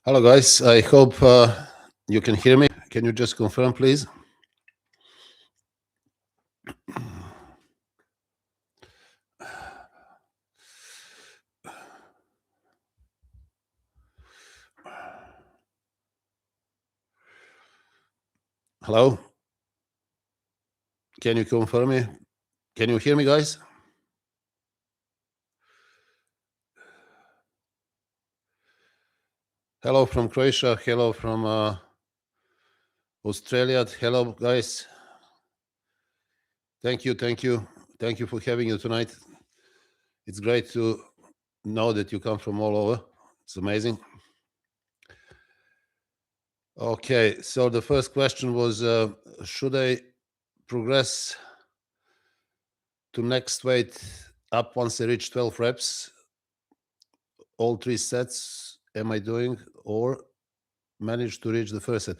Hello, guys. I hope you can hear me. Can you just confirm, please? Hello? Can you confirm me? Can you hear me, guys? Hello from Croatia. Hello from Australia. Hello, guys. Thank you. Thank you. Thank you for having you tonight. It's great to know that you come from all over. It's amazing. Okay, so the first question was, should I progress to next weight up once I reach 12 reps? All 3 sets am I doing, or manage to reach the first set?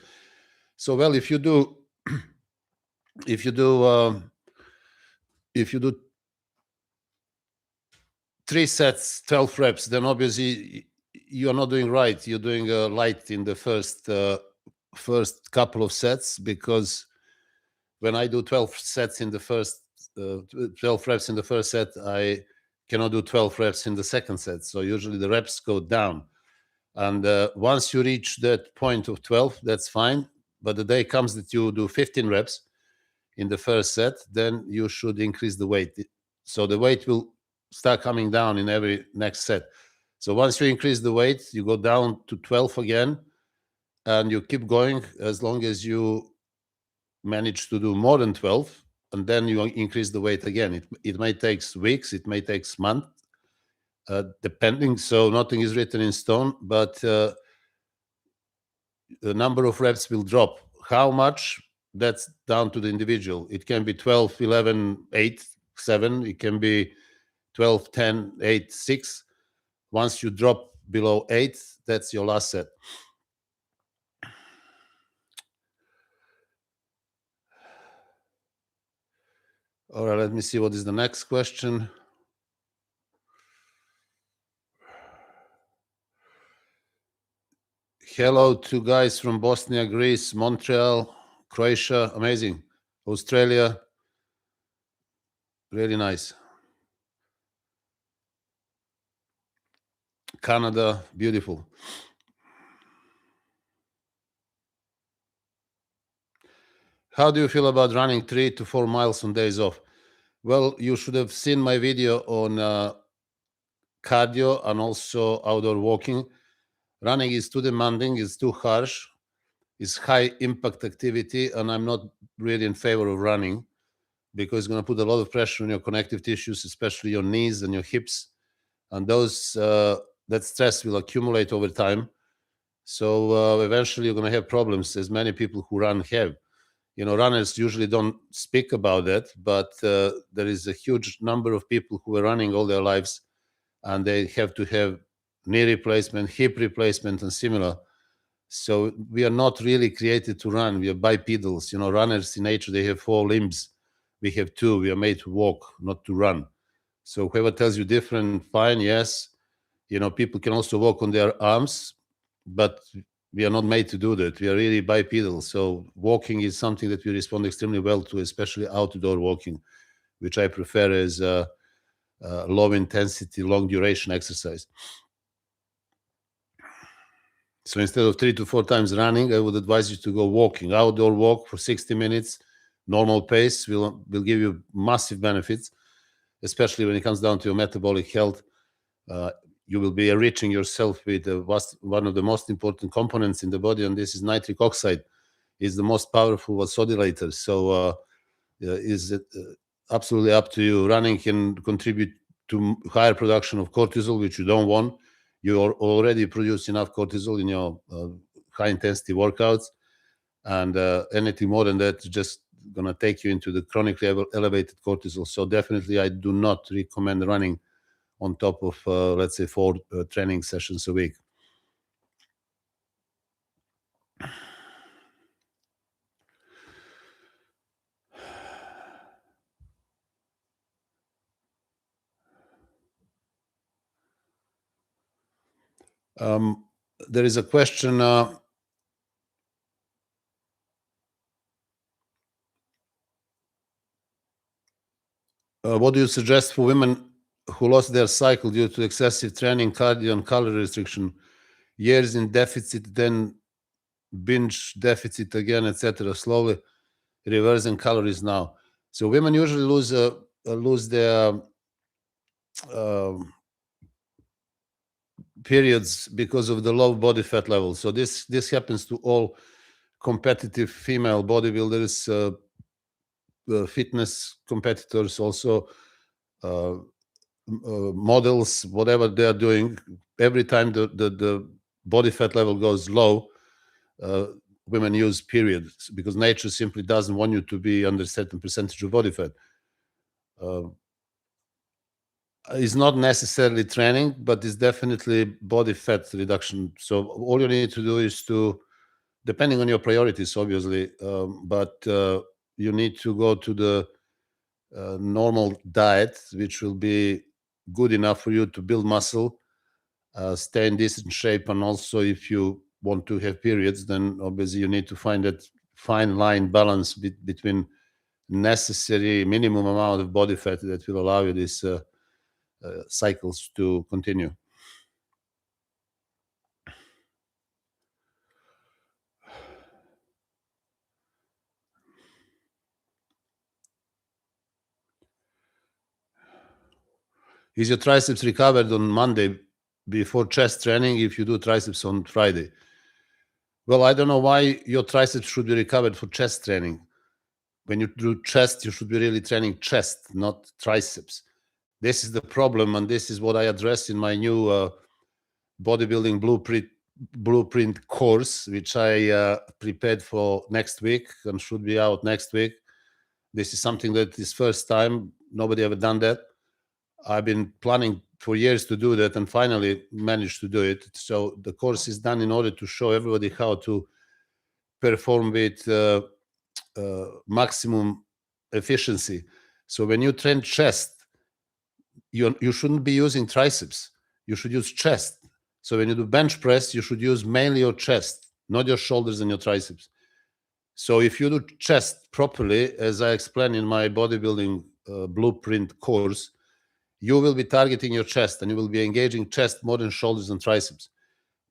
So, well, if you do if you do 3 sets, 12 reps, then obviously you're not doing right. You're doing light in the first couple of sets, because when I do 12 sets in the first 12 reps in the first set, I cannot do 12 reps in the second set. So usually the reps go down. And once you reach that point of 12, that's fine. But the day comes that you do 15 reps in the first set, then you should increase the weight. So the weight will start coming down in every next set. So once you increase the weight, you go down to 12 again, and you keep going as long as you manage to do more than 12, and then you increase the weight again. It may take weeks, it may take months, depending. So nothing is written in stone, but the number of reps will drop. How much? That's down to the individual. It can be 12, 11, 8, 7. It can be 12, 10, 8, 6. Once you drop below 8, that's your last set. All right, let me see what is the next question. Hello to guys from Bosnia, Greece, Montreal, Croatia, amazing. Australia, really nice. Canada, beautiful. How do you feel about running 3 to 4 miles on days off? Well, you should have seen my video on cardio and also outdoor walking. Running is too demanding, it's too harsh, it's high impact activity, and I'm not really in favor of running, because it's going to put a lot of pressure on your connective tissues, especially your knees and your hips, and that stress will accumulate over time. So eventually you're going to have problems, as many people who run have. Runners usually don't speak about that, but there is a huge number of people who are running all their lives, and they have to have knee replacement, hip replacement, and similar. So we are not really created to run. We are bipedals. Runners in nature, they have 4 limbs. We have 2. We are made to walk, not to run. So whoever tells you different, fine, yes. People can also walk on their arms, but we are not made to do that. We are really bipedal. So walking is something that we respond extremely well to, especially outdoor walking, which I prefer as low intensity, long duration exercise. So instead of 3 to 4 times running, I would advise you to go walking. Outdoor walk for 60 minutes, normal pace will give you massive benefits, especially when it comes down to your metabolic health. You will be enriching yourself with one of the most important components in the body, and this is nitric oxide. Is the most powerful vasodilator. So is absolutely up to you. Running can contribute to higher production of cortisol, which you don't want. You already produce enough cortisol in your high intensity workouts, and anything more than that is just going to take you into the chronically elevated cortisol. So definitely I do not recommend running on top of let's say 4 training sessions a week. There is a question. What do you suggest for women who lost their cycle due to excessive training, cardio, and calorie restriction? Years in deficit, then binge deficit again, etc. Slowly reversing calories now. So women usually lose their periods because of the low body fat level. So this happens to all competitive female bodybuilders, fitness competitors, also models, whatever they are doing. Every time the body fat level goes low, women use periods because nature simply doesn't want you to be under a certain percentage of body fat. It's not necessarily training, but it's definitely body fat reduction. So all you need to do is to, depending on your priorities, obviously, but you need to go to the normal diet, which will be good enough for you to build muscle, stay in decent shape, and also if you want to have periods, then obviously you need to find that fine line balance between necessary minimum amount of body fat that will allow you these cycles to continue. Is your triceps recovered on Monday before chest training if you do triceps on Friday? Well, I don't know why your triceps should be recovered for chest training. When you do chest, you should be really training chest, not triceps. This is the problem, and this is what I address in my new bodybuilding blueprint course, which I prepared for next week and should be out next week. This is something that is first time. Nobody ever done that. I've been planning for years to do that and finally managed to do it. So the course is done in order to show everybody how to perform with maximum efficiency. So when you train chest, you shouldn't be using triceps. You should use chest. So when you do bench press, you should use mainly your chest, not your shoulders and your triceps. So if you do chest properly, as I explained in my bodybuilding blueprint course, you will be targeting your chest and you will be engaging chest more than shoulders and triceps.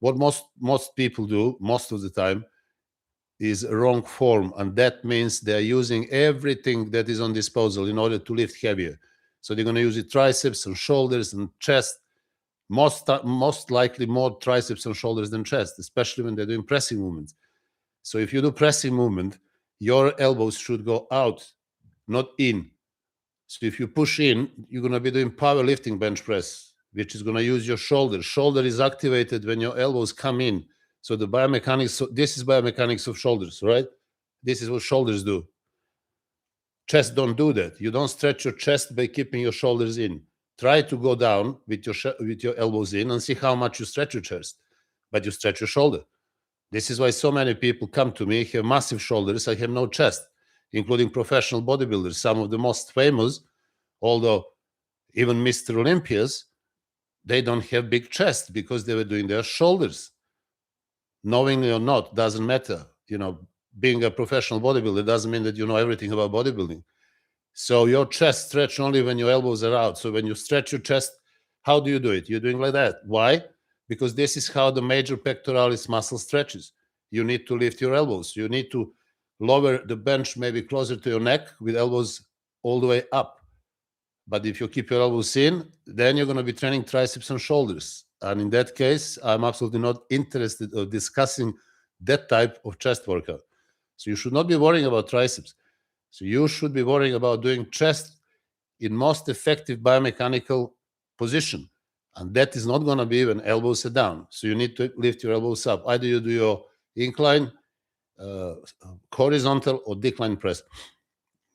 What most people do most of the time is wrong form, and that means they're using everything that is on disposal in order to lift heavier. So they're going to use it triceps and shoulders and chest, most likely more triceps and shoulders than chest, especially when they're doing pressing movements. So if you do pressing movement, your elbows should go out, not in. So if you push in, you're going to be doing powerlifting bench press, which is going to use your shoulder. Shoulder is activated when your elbows come in. So the biomechanics, so this is biomechanics of shoulders, right? This is what shoulders do. Chest don't do that. You don't stretch your chest by keeping your shoulders in. Try to go down with your elbows in and see how much you stretch your chest, but you stretch your shoulder. This is why so many people come to me, have massive shoulders, I have no chest, including professional bodybuilders, some of the most famous, although even Mr. Olympias, they don't have big chest because they were doing their shoulders. Knowingly or not, doesn't matter. You know, being a professional bodybuilder doesn't mean that you know everything about bodybuilding. So your chest stretch only when your elbows are out. So when you stretch your chest, how do you do it? You're doing like that. Why? Because this is how the major pectoralis muscle stretches. You need to lift your elbows. You need to lower the bench maybe closer to your neck with elbows all the way up. But if you keep your elbows in, then you're going to be training triceps and shoulders. And in that case, I'm absolutely not interested in discussing that type of chest workout. So you should not be worrying about triceps. So you should be worrying about doing chest in most effective biomechanical position. And that is not going to be when elbows are down. So you need to lift your elbows up. Either you do your incline, horizontal, or decline press.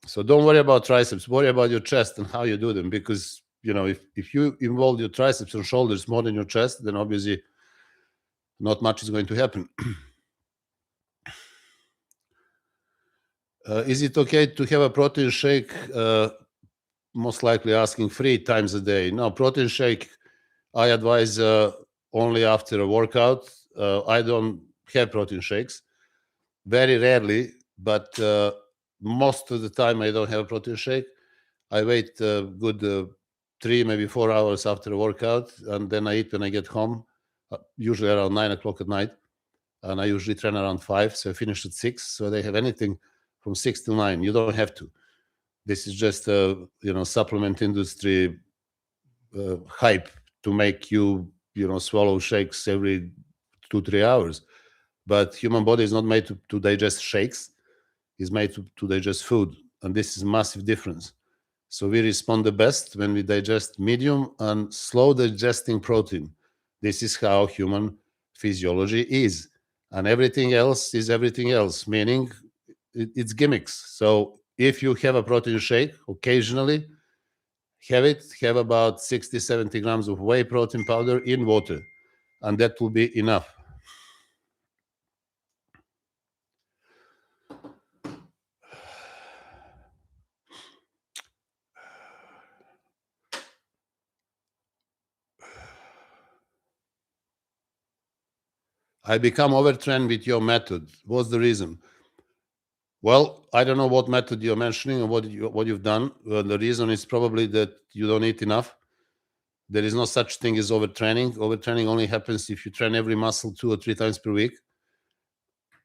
So don't worry about triceps. Worry about your chest and how you do them. Because, you know, if you involve your triceps and shoulders more than your chest, then obviously not much is going to happen. Is it okay to have a protein shake? Most likely asking 3 times a day. No, protein shake I advise only after a workout. I don't have protein shakes. Very rarely, but most of the time I don't have a protein shake. I wait a good 3, maybe 4 hours after a workout, and then I eat when I get home, usually around 9 o'clock at night. And I usually train around 5, so I finish at 6. So they have anything from 6 to 9. You don't have to. This is just supplement industry hype to make you swallow shakes every 2-3 hours. But human body is not made to digest shakes. It's made to digest food, and this is a massive difference. So we respond the best when we digest medium and slow digesting protein. This is how human physiology is, and everything else is everything else, meaning it's gimmicks. So if you have a protein shake occasionally, have about 60-70 grams of whey protein powder in water, and that will be enough. I become overtrained with your method. What's the reason? Well, I don't know what method you're mentioning and what you've done. The reason is probably that you don't eat enough. There is no such thing as overtraining. Overtraining only happens if you train every muscle 2 or 3 times per week.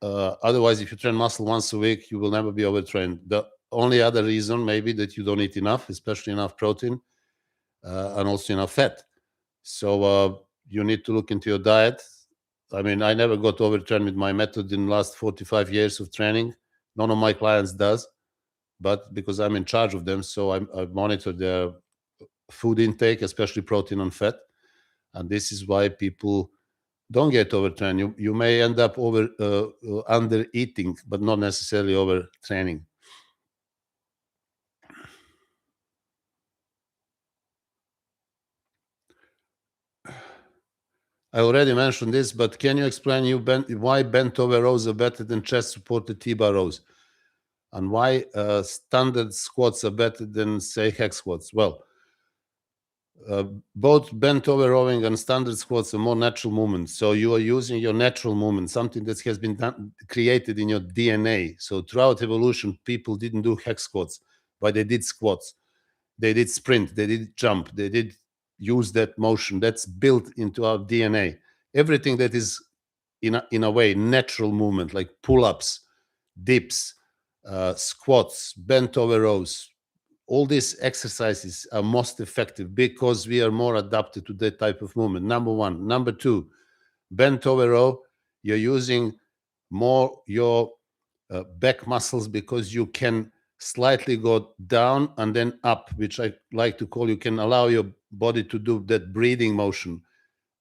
Otherwise, if you train muscle once a week, you will never be overtrained. The only other reason maybe that you don't eat enough, especially enough protein and also enough fat. So you need to look into your diet. I mean, I never got overtrained with my method in the last 45 years of training. None of my clients does, but because I'm in charge of them, so I monitor their food intake, especially protein and fat. And this is why people don't get overtrained. You may end up under eating, but not necessarily overtraining. I already mentioned this, but can you explain why bent over rows are better than chest supported T-bar rows? And why standard squats are better than, say, hack squats? Well, both bent over rowing and standard squats are more natural movements. So you are using your natural movement, something that has been created in your DNA. So throughout evolution, people didn't do hack squats, but they did squats. They did sprint, they did jump, they did use that motion. That's built into our DNA. Everything that is, in a way, natural movement, like pull-ups, dips, squats, bent over rows, all these exercises are most effective because we are more adapted to that type of movement. Number one. Number two, bent over row, you're using more your back muscles because you can slightly go down and then up, which I like to call, you can allow your body to do that breathing motion.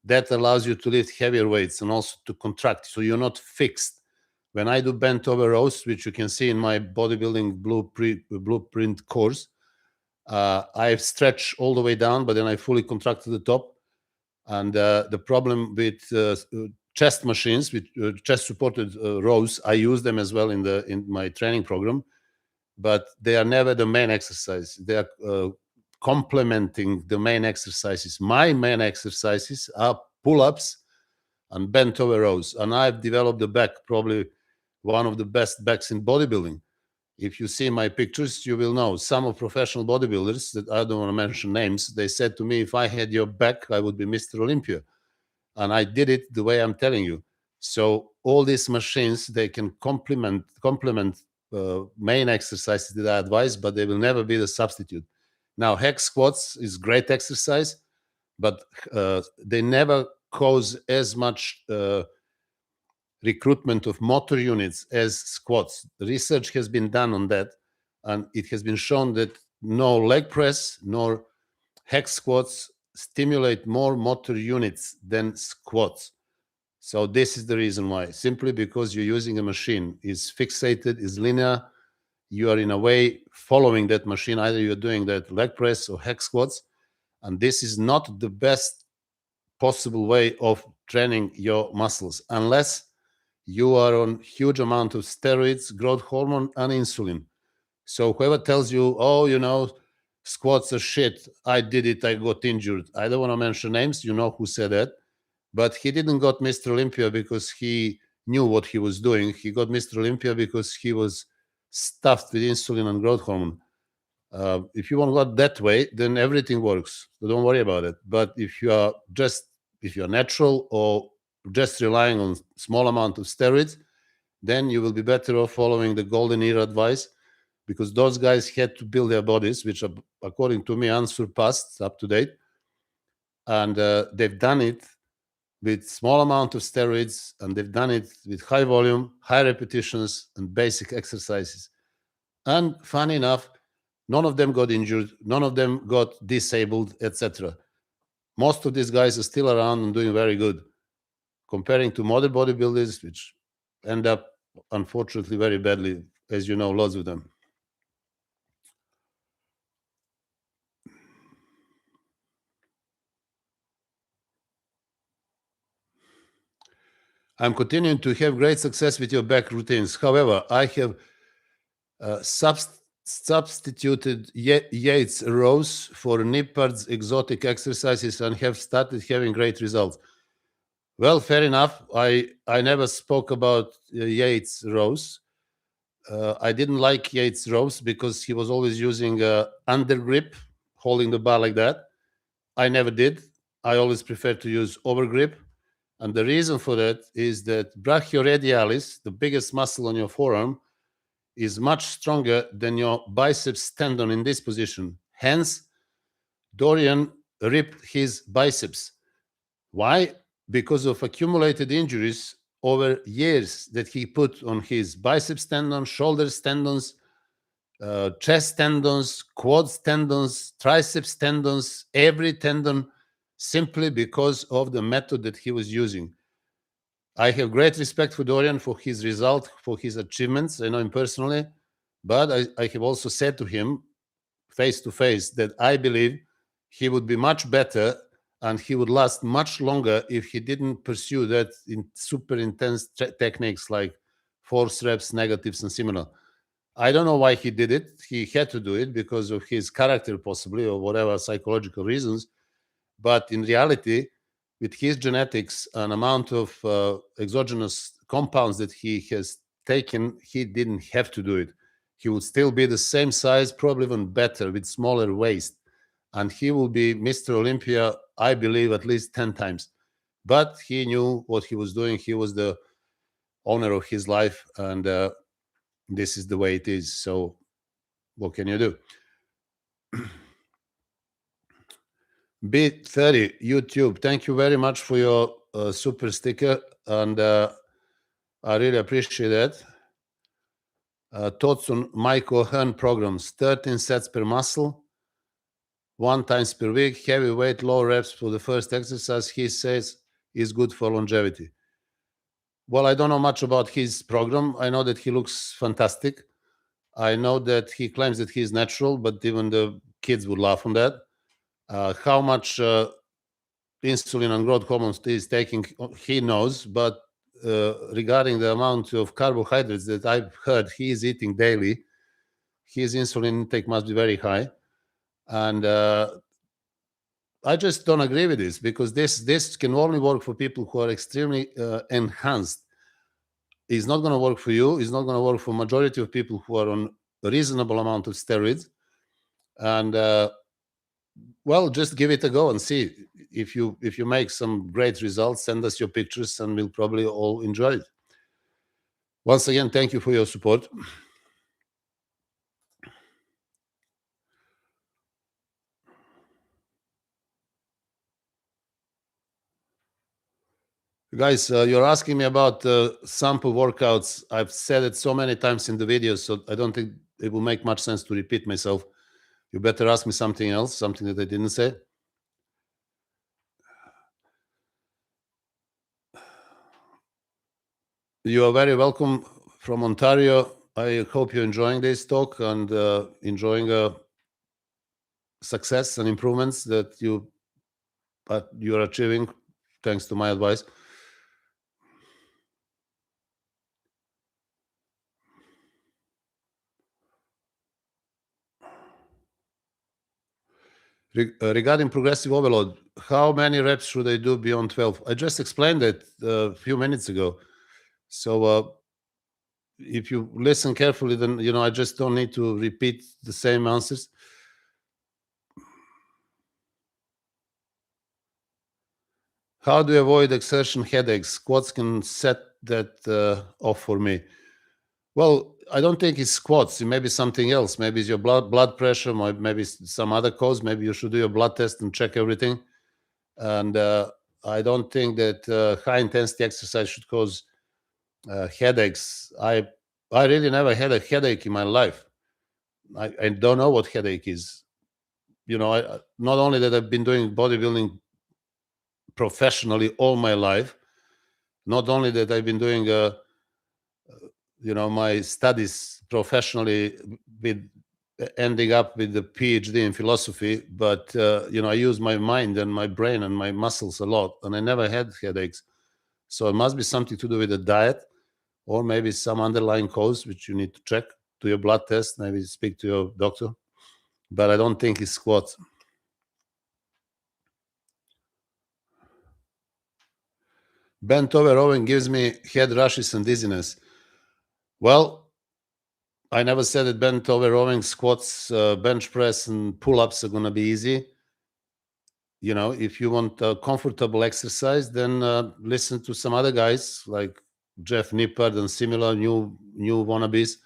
That allows you to lift heavier weights and also to contract. So you're not fixed. When I do bent over rows, which you can see in my bodybuilding blueprint course, I stretch all the way down, but then I fully contract to the top. And the problem with chest machines, with chest supported rows, I use them as well in my training program, but they are never the main exercise. They are complementing the main exercises. My main exercises are pull-ups and bent over rows, and I've developed the back, probably one of the best backs in bodybuilding. If you see my pictures, you will know some of professional bodybuilders that I don't want to mention names. They said to me, if I had your back, I would be Mr. Olympia. And I did it the way I'm telling you. So all these machines, they can complement main exercises that I advise, but they will never be the substitute. Now, hack squats is great exercise, but they never cause as much recruitment of motor units as squats. Research has been done on that, and it has been shown that no leg press nor hack squats stimulate more motor units than squats. So this is the reason why. Simply because you're using a machine, is fixated, is linear. You are in a way following that machine. Either you're doing that leg press or hack squats, and this is not the best possible way of training your muscles unless you are on huge amount of steroids, growth hormone, and insulin. So whoever tells you, oh, squats are shit, I did it, I got injured. I don't want to mention names. You know who said that. But he didn't got Mr. Olympia because he knew what he was doing. He got Mr. Olympia because he was stuffed with insulin and growth hormone. If you want to go that way, then everything works. So don't worry about it. But if you're natural or just relying on small amount of steroids, then you will be better off following the golden era advice, because those guys had to build their bodies, which are, according to me, unsurpassed, up to date. And they've done it with small amount of steroids, and they've done it with high volume, high repetitions, and basic exercises. And funny enough, none of them got injured, none of them got disabled, etc. Most of these guys are still around and doing very good, comparing to modern bodybuilders, which end up, unfortunately, very badly, as you know, lots of them. I'm continuing to have great success with your back routines. However, I have substituted Yates rows for Nippard's exotic exercises and have started having great results. Well, fair enough. I never spoke about Yates rows. I didn't like Yates rows because he was always using under grip, holding the bar like that. I never did. I always prefer to use over grip. And the reason for that is that brachioradialis, the biggest muscle on your forearm, is much stronger than your biceps tendon in this position. Hence, Dorian ripped his biceps. Why? Because of accumulated injuries over years that he put on his biceps tendon, shoulders tendons, chest tendons, quads tendons, triceps tendons, every tendon, simply because of the method that he was using. I have great respect for Dorian, for his result, for his achievements. I know him personally, but I have also said to him face to face that I believe he would be much better and he would last much longer if he didn't pursue that in super intense techniques like force reps, negatives, and similar. I don't know why he did it. He had to do it because of his character, possibly, or whatever psychological reasons. But in reality, with his genetics and amount of exogenous compounds that he has taken, he didn't have to do it. He would still be the same size, probably even better, with smaller waist. And he will be Mr. Olympia, I believe, at least 10 times. But he knew what he was doing. He was the owner of his life. And this is the way it is. So what can you do? B30 YouTube, thank you very much for your super sticker, and I really appreciate that. Thoughts on Mike O'Hearn programs: 13 sets per muscle, 1 times per week, heavy weight, low reps for the first exercise. He says is good for longevity. Well, I don't know much about his program. I know that he looks fantastic. I know that he claims that he's natural, but even the kids would laugh on that. How much insulin and growth hormones he's taking, he knows. But regarding the amount of carbohydrates that I've heard he is eating daily, his insulin intake must be very high. And I just don't agree with this, because this can only work for people who are extremely enhanced. It's not going to work for you. It's not going to work for majority of people who are on a reasonable amount of steroids. And well, just give it a go and see. If you make some great results, send us your pictures and we'll probably all enjoy it. Once again, thank you for your support. Guys, you're asking me about sample workouts. I've said it so many times in the videos, so I don't think it will make much sense to repeat myself. You better ask me something else, something that I didn't say. You are very welcome from Ontario. I hope you're enjoying this talk and enjoying success and improvements that you're achieving thanks to my advice. Regarding progressive overload, how many reps should I do beyond 12? I just explained it a few minutes ago. So if you listen carefully, then I just don't need to repeat the same answers. How do you avoid exertion headaches? Squats can set that off for me. Well, I don't think it's squats. It may be something else. Maybe it's your blood pressure. Maybe some other cause. Maybe you should do your blood test and check everything. And I don't think that high intensity exercise should cause headaches. I really never had a headache in my life. I don't know what headache is. Not only that I've been doing bodybuilding professionally all my life, not only that I've been doing my studies professionally with ending up with a PhD in philosophy, but I use my mind and my brain and my muscles a lot, and I never had headaches. So it must be something to do with the diet, or maybe some underlying cause which you need to check, do your blood test, maybe speak to your doctor. But I don't think it's squats. Bent over rowing gives me head rushes and dizziness. Well, I never said that bent over rowing, squats, bench press, and pull-ups are going to be easy. If you want a comfortable exercise, then listen to some other guys like Jeff Nippard and similar new wannabes.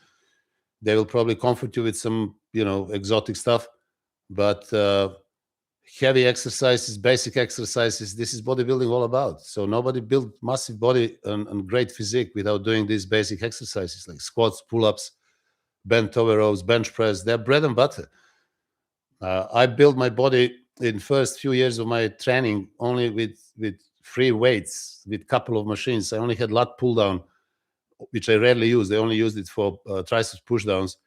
They will probably comfort you with some, exotic stuff. But heavy exercises, basic exercises, this is bodybuilding all about. So nobody built massive body and great physique without doing these basic exercises like squats, pull-ups, bent over rows, bench press. They're bread and butter. I built my body in first few years of my training only with free weights, with couple of machines. I only had lat pull down, which I rarely used. I only used it for triceps push downs.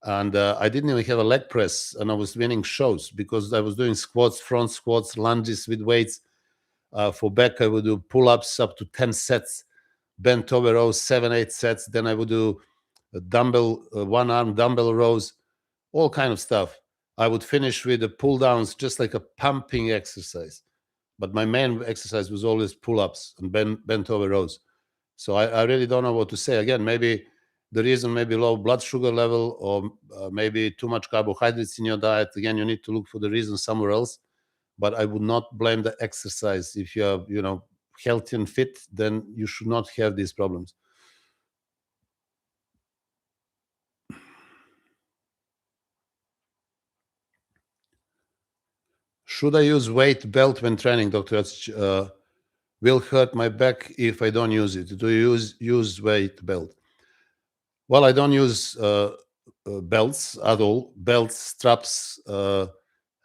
And I didn't even have a leg press, and I was winning shows because I was doing squats, front squats, lunges with weights. For back, I would do pull-ups up to 10 sets, bent over rows, 7, 8 sets. Then I would do a dumbbell, one-arm dumbbell rows, all kind of stuff. I would finish with the pull-downs, just like a pumping exercise. But my main exercise was always pull-ups and bent over rows. So I really don't know what to say. Again, maybe the reason may be low blood sugar level, or maybe too much carbohydrates in your diet. Again, you need to look for the reason somewhere else. But I would not blame the exercise. If you're, healthy and fit, then you should not have these problems. Should I use weight belt when training, Dr. Will hurt my back if I don't use it. Do you use weight belt? Well, I don't use belts at all. Belts, straps,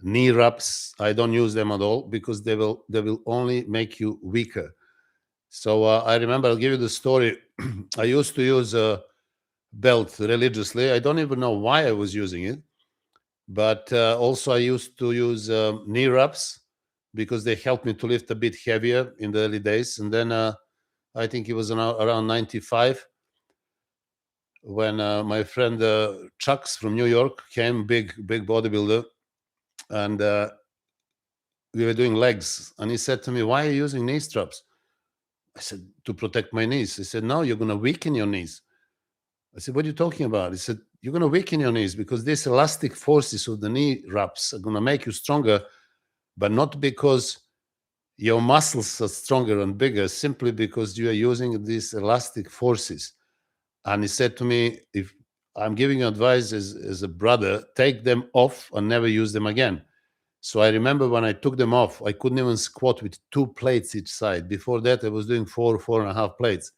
knee wraps. I don't use them at all because they will only make you weaker. So I remember, I'll give you the story. I used to use a belt religiously. I don't even know why I was using it, but also I used to use knee wraps because they helped me to lift a bit heavier in the early days. And then I think it was around 95 when my friend Chucks from New York came, big bodybuilder, and we were doing legs. And he said to me, "Why are you using knee straps?" I said, "To protect my knees." He said, "No, you're going to weaken your knees." I said, "What are you talking about?" He said, "You're going to weaken your knees because these elastic forces of the knee wraps are going to make you stronger, but not because your muscles are stronger and bigger, simply because you are using these elastic forces." And he said to me, "If I'm giving you advice as a brother, take them off and never use them again." So I remember when I took them off, I couldn't even squat with 2 plates each side. Before that, I was doing 4.5 plates.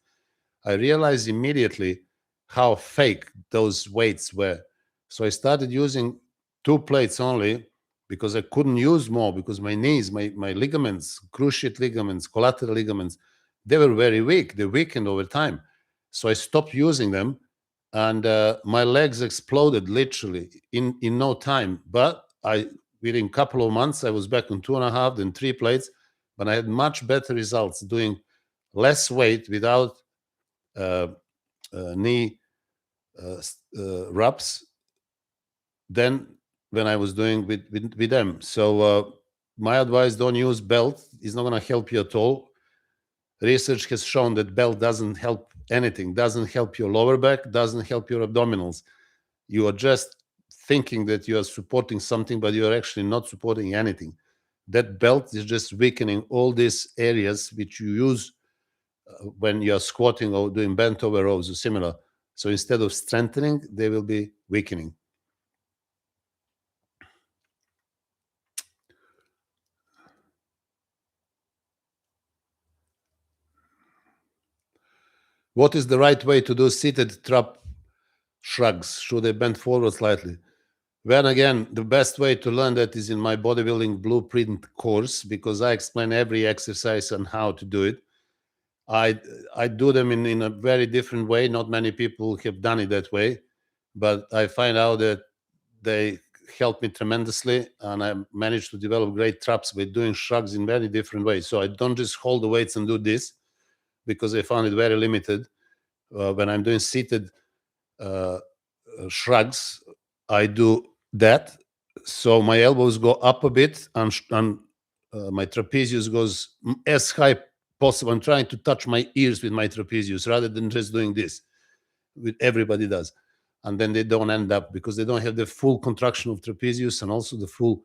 I realized immediately how fake those weights were. So I started using 2 plates only because I couldn't use more, because my knees, my ligaments, cruciate ligaments, collateral ligaments, they were very weak. They weakened over time. So I stopped using them, and my legs exploded literally in no time. But within a couple of months, I was back on 2.5, then 3 plates, but I had much better results doing less weight without knee wraps than when I was doing with them. So my advice, don't use belt. It's not going to help you at all. Research has shown that belt doesn't help anything, doesn't help your lower back, doesn't help your abdominals. You are just thinking that you are supporting something, but you are actually not supporting anything. That belt is just weakening all these areas which you use when you are squatting or doing bent over rows or similar. So instead of strengthening, they will be weakening. What is the right way to do seated trap shrugs? Should they bend forward slightly? Well, again, the best way to learn that is in my bodybuilding blueprint course, because I explain every exercise and how to do it. I do them in a very different way. Not many people have done it that way, but I find out that they help me tremendously, and I managed to develop great traps by doing shrugs in very different ways. So I don't just hold the weights and do this, because I found it very limited. When I'm doing seated shrugs, I do that. So my elbows go up a bit, and my trapezius goes as high possible. I'm trying to touch my ears with my trapezius rather than just doing this, which everybody does. And then they don't end up, because they don't have the full contraction of trapezius and also the full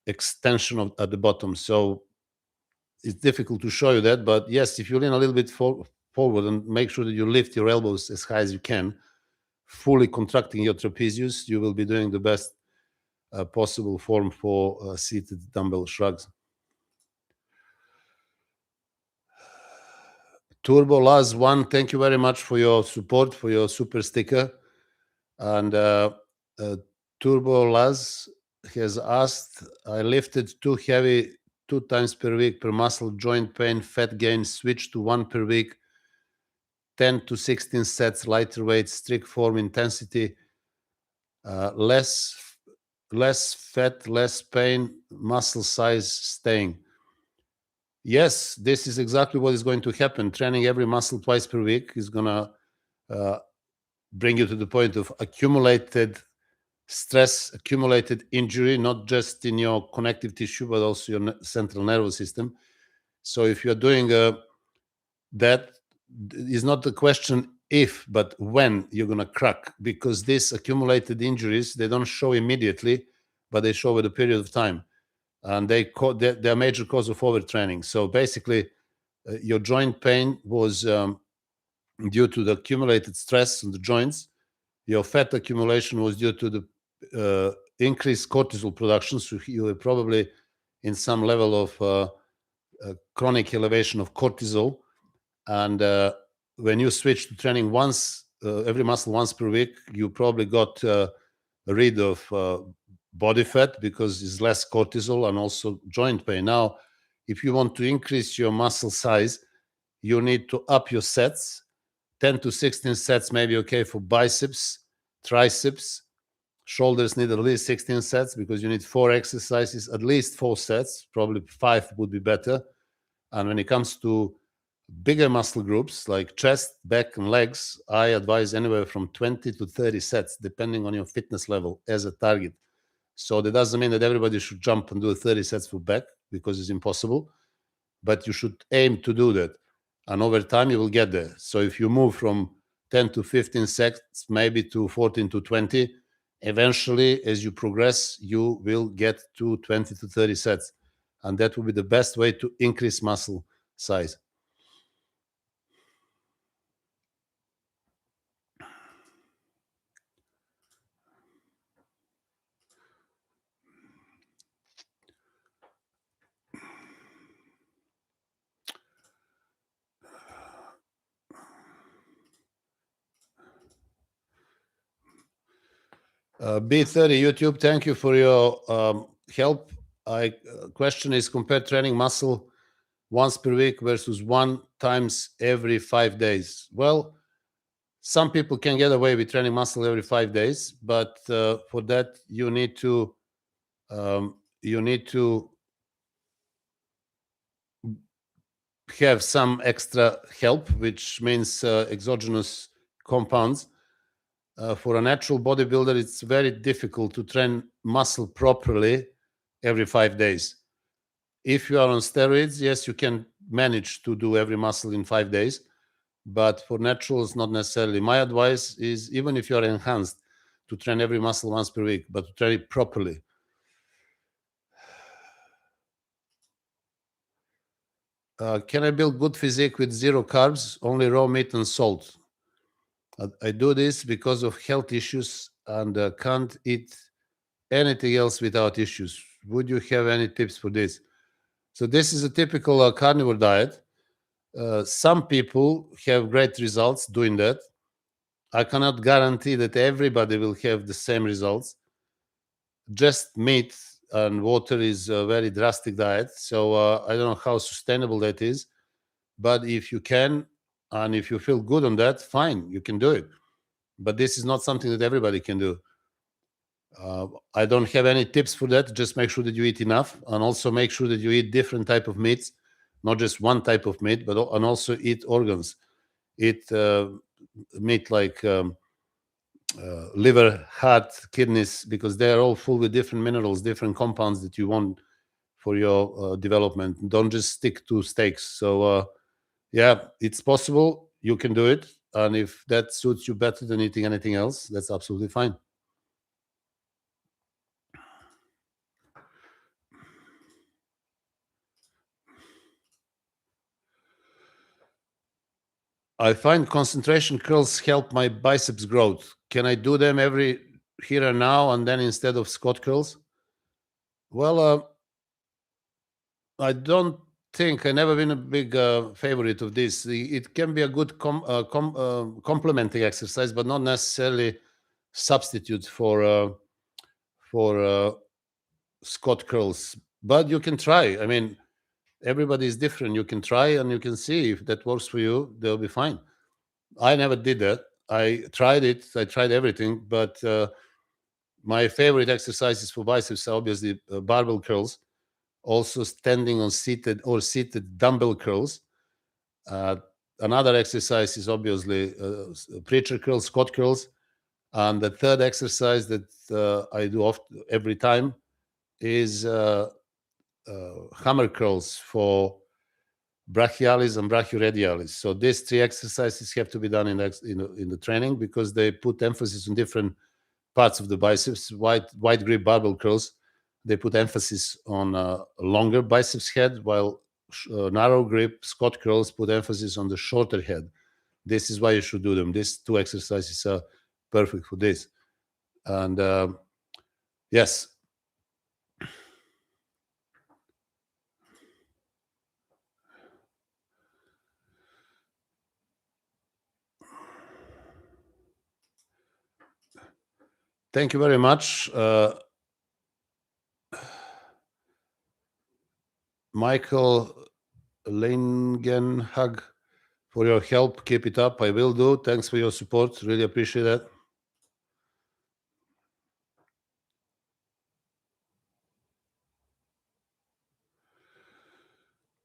extension at the bottom. So it's difficult to show you that. But yes, if you lean a little bit forward and make sure that you lift your elbows as high as you can, fully contracting your trapezius, you will be doing the best possible form for seated dumbbell shrugs. Turbo Laz 1, thank you very much for your support, for your super sticker. And Turbo Laz has asked, I lifted too heavy 2 times per week per muscle, joint pain, fat gain, switch to 1 per week, 10 to 16 sets, lighter weight, strict form, intensity, less fat, less pain, muscle size staying. Yes, this is exactly what is going to happen. Training every muscle twice per week is going to bring you to the point of accumulated stress, accumulated injury, not just in your connective tissue, but also your central nervous system. So if you're doing that, is not the question if, but when you're going to crack, because these accumulated injuries, they don't show immediately, but they show over a period of time. And they're a major cause of overtraining. So basically, your joint pain was due to the accumulated stress on the joints. Your fat accumulation was due to the increased cortisol production. So you were probably in some level of chronic elevation of cortisol. And when you switch to training once, every muscle once per week, you probably got rid of body fat, because it's less cortisol and also joint pain. Now, if you want to increase your muscle size, you need to up your sets. 10 to 16 sets may be okay for biceps, triceps. Shoulders need at least 16 sets, because you need 4 exercises, at least 4 sets. Probably 5 would be better. And when it comes to bigger muscle groups like chest, back, and legs, I advise anywhere from 20 to 30 sets, depending on your fitness level as a target. So that doesn't mean that everybody should jump and do 30 sets for back, because it's impossible. But you should aim to do that. And over time, you will get there. So if you move from 10 to 15 sets, maybe to 14 to 20, eventually, as you progress, you will get to 20 to 30 sets. And that will be the best way to increase muscle size. B30 YouTube, thank you for your help. Question is, compare training muscle once per week versus 1 times every 5 days. Well, some people can get away with training muscle every 5 days, but for that you need to have some extra help, which means exogenous compounds. For a natural bodybuilder, it's very difficult to train muscle properly every 5 days. If you are on steroids, yes, you can manage to do every muscle in 5 days, but for naturals, not necessarily. My advice is, even if you are enhanced, to train every muscle once per week, but to train it properly. Can I build good physique with zero carbs, only raw meat and salt? I do this because of health issues and can't eat anything else without issues. Would you have any tips for this? So this is a typical carnivore diet. Some people have great results doing that. I cannot guarantee that everybody will have the same results. Just meat and water is a very drastic diet. So I don't know how sustainable that is. But if you can, and if you feel good on that, fine, you can do it. But this is not something that everybody can do. I don't have any tips for that. Just make sure that you eat enough, and also make sure that you eat different type of meats, not just one type of meat, but and also eat organs. Eat meat like liver, heart, kidneys, because they are all full with different minerals, different compounds that you want for your development. Don't just stick to steaks. So yeah, it's possible. You can do it, and if that suits you better than eating anything else, that's absolutely fine. I find concentration curls help my biceps growth. Can I do them every here and now and then instead of squat curls? Well, I don't think I never been a big favorite of this. It can be a good complementing exercise, but not necessarily substitute for squat curls. But you can try. I mean, everybody is different. You can try and you can see if that works for you. They'll be fine. I never did that. I tried it. I tried everything, but my favorite exercises for biceps are obviously barbell curls, also standing on seated or seated dumbbell curls. Uh, Another exercise is obviously preacher curls, squat curls, and the third exercise that I do every time is hammer curls for brachialis and brachioradialis. So these three exercises have to be done in the training because they put emphasis on different parts of the biceps. Wide grip barbell curls, they put emphasis on longer biceps head, while narrow grip squat curls put emphasis on the shorter head. This is why you should do them. These two exercises are perfect for this. And yes. Thank you very much. Michael Langenhag, for your help. Keep it up. I will do. Thanks for your support. Really appreciate that.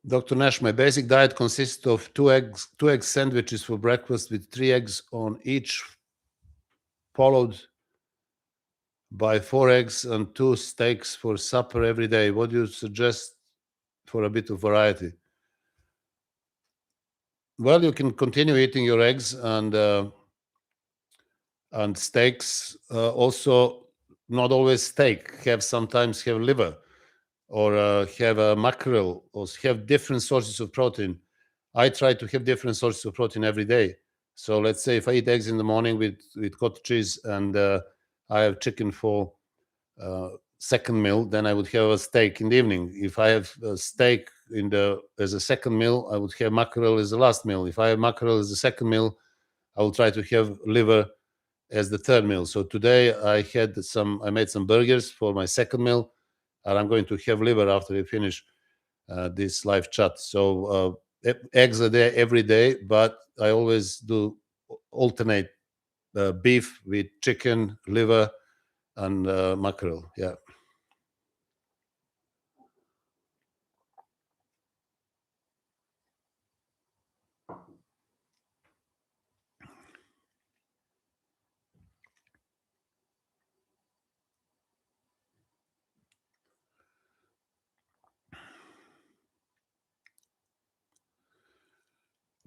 Dr. Nash, my basic diet consists of two egg sandwiches for breakfast with 3 eggs on each, followed by 4 eggs and 2 steaks for supper every day. What do you suggest for a bit of variety? Well, you can continue eating your eggs and steaks. Also, not always steak. Sometimes have liver, or have a mackerel, or have different sources of protein. I try to have different sources of protein every day. So let's say if I eat eggs in the morning with cottage cheese and I have chicken for second meal, then I would have a steak in the evening. If I have a steak as a second meal, I would have mackerel as the last meal. If I have mackerel as the second meal, I will try to have liver as the third meal. So today I made some burgers for my second meal, and I'm going to have liver after we finish this live chat. So eggs are there every day, but I always do alternate beef with chicken, liver, and mackerel. Yeah.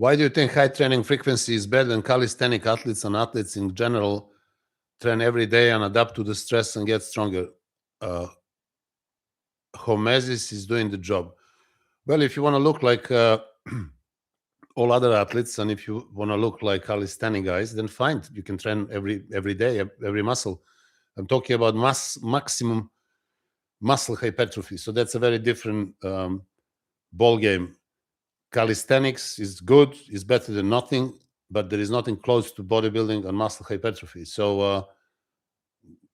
Why do you think high training frequency is better than calisthenic athletes and athletes in general train every day and adapt to the stress and get stronger? Homeostasis is doing the job. Well, if you want to look like all other athletes, and if you want to look like calisthenic guys, then fine, you can train every day, every muscle. I'm talking about maximum muscle hypertrophy. So that's a very different ball game. Calisthenics is good, is better than nothing, but there is nothing close to bodybuilding and muscle hypertrophy. So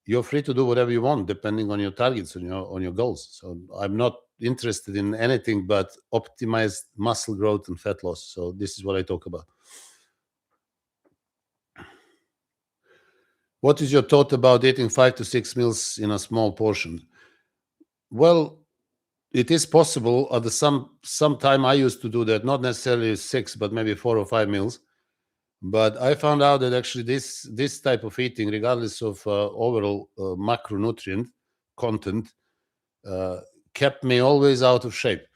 you're free to do whatever you want, depending on your targets and on your goals. So I'm not interested in anything but optimized muscle growth and fat loss. So this is what I talk about. What is your thought about eating 5 to 6 meals in a small portion? Well, it is possible. At some time I used to do that, not necessarily 6, but maybe 4 or 5 meals. But I found out that actually this type of eating, regardless of overall macronutrient content, kept me always out of shape.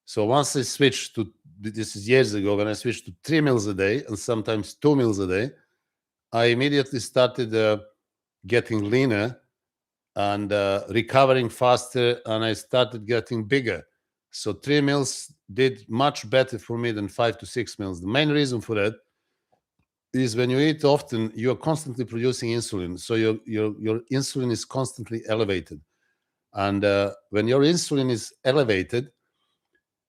So once I switched to, this is years ago, when I switched to 3 meals a day and sometimes 2 meals a day, I immediately started getting leaner and recovering faster, and I started getting bigger. So 3 meals did much better for me than 5 to 6 meals. The main reason for that is when you eat often, you're constantly producing insulin. So your insulin is constantly elevated. And when your insulin is elevated,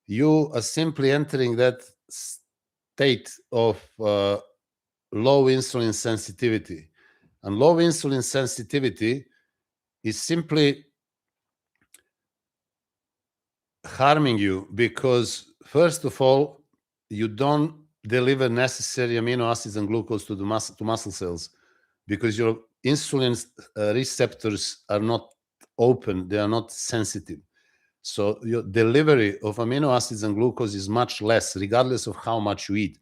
you are simply entering that state of low insulin sensitivity. And low insulin sensitivity is simply harming you because, first of all, you don't deliver necessary amino acids and glucose to the muscle cells because your insulin receptors are not open, they are not sensitive. So your delivery of amino acids and glucose is much less, regardless of how much you eat.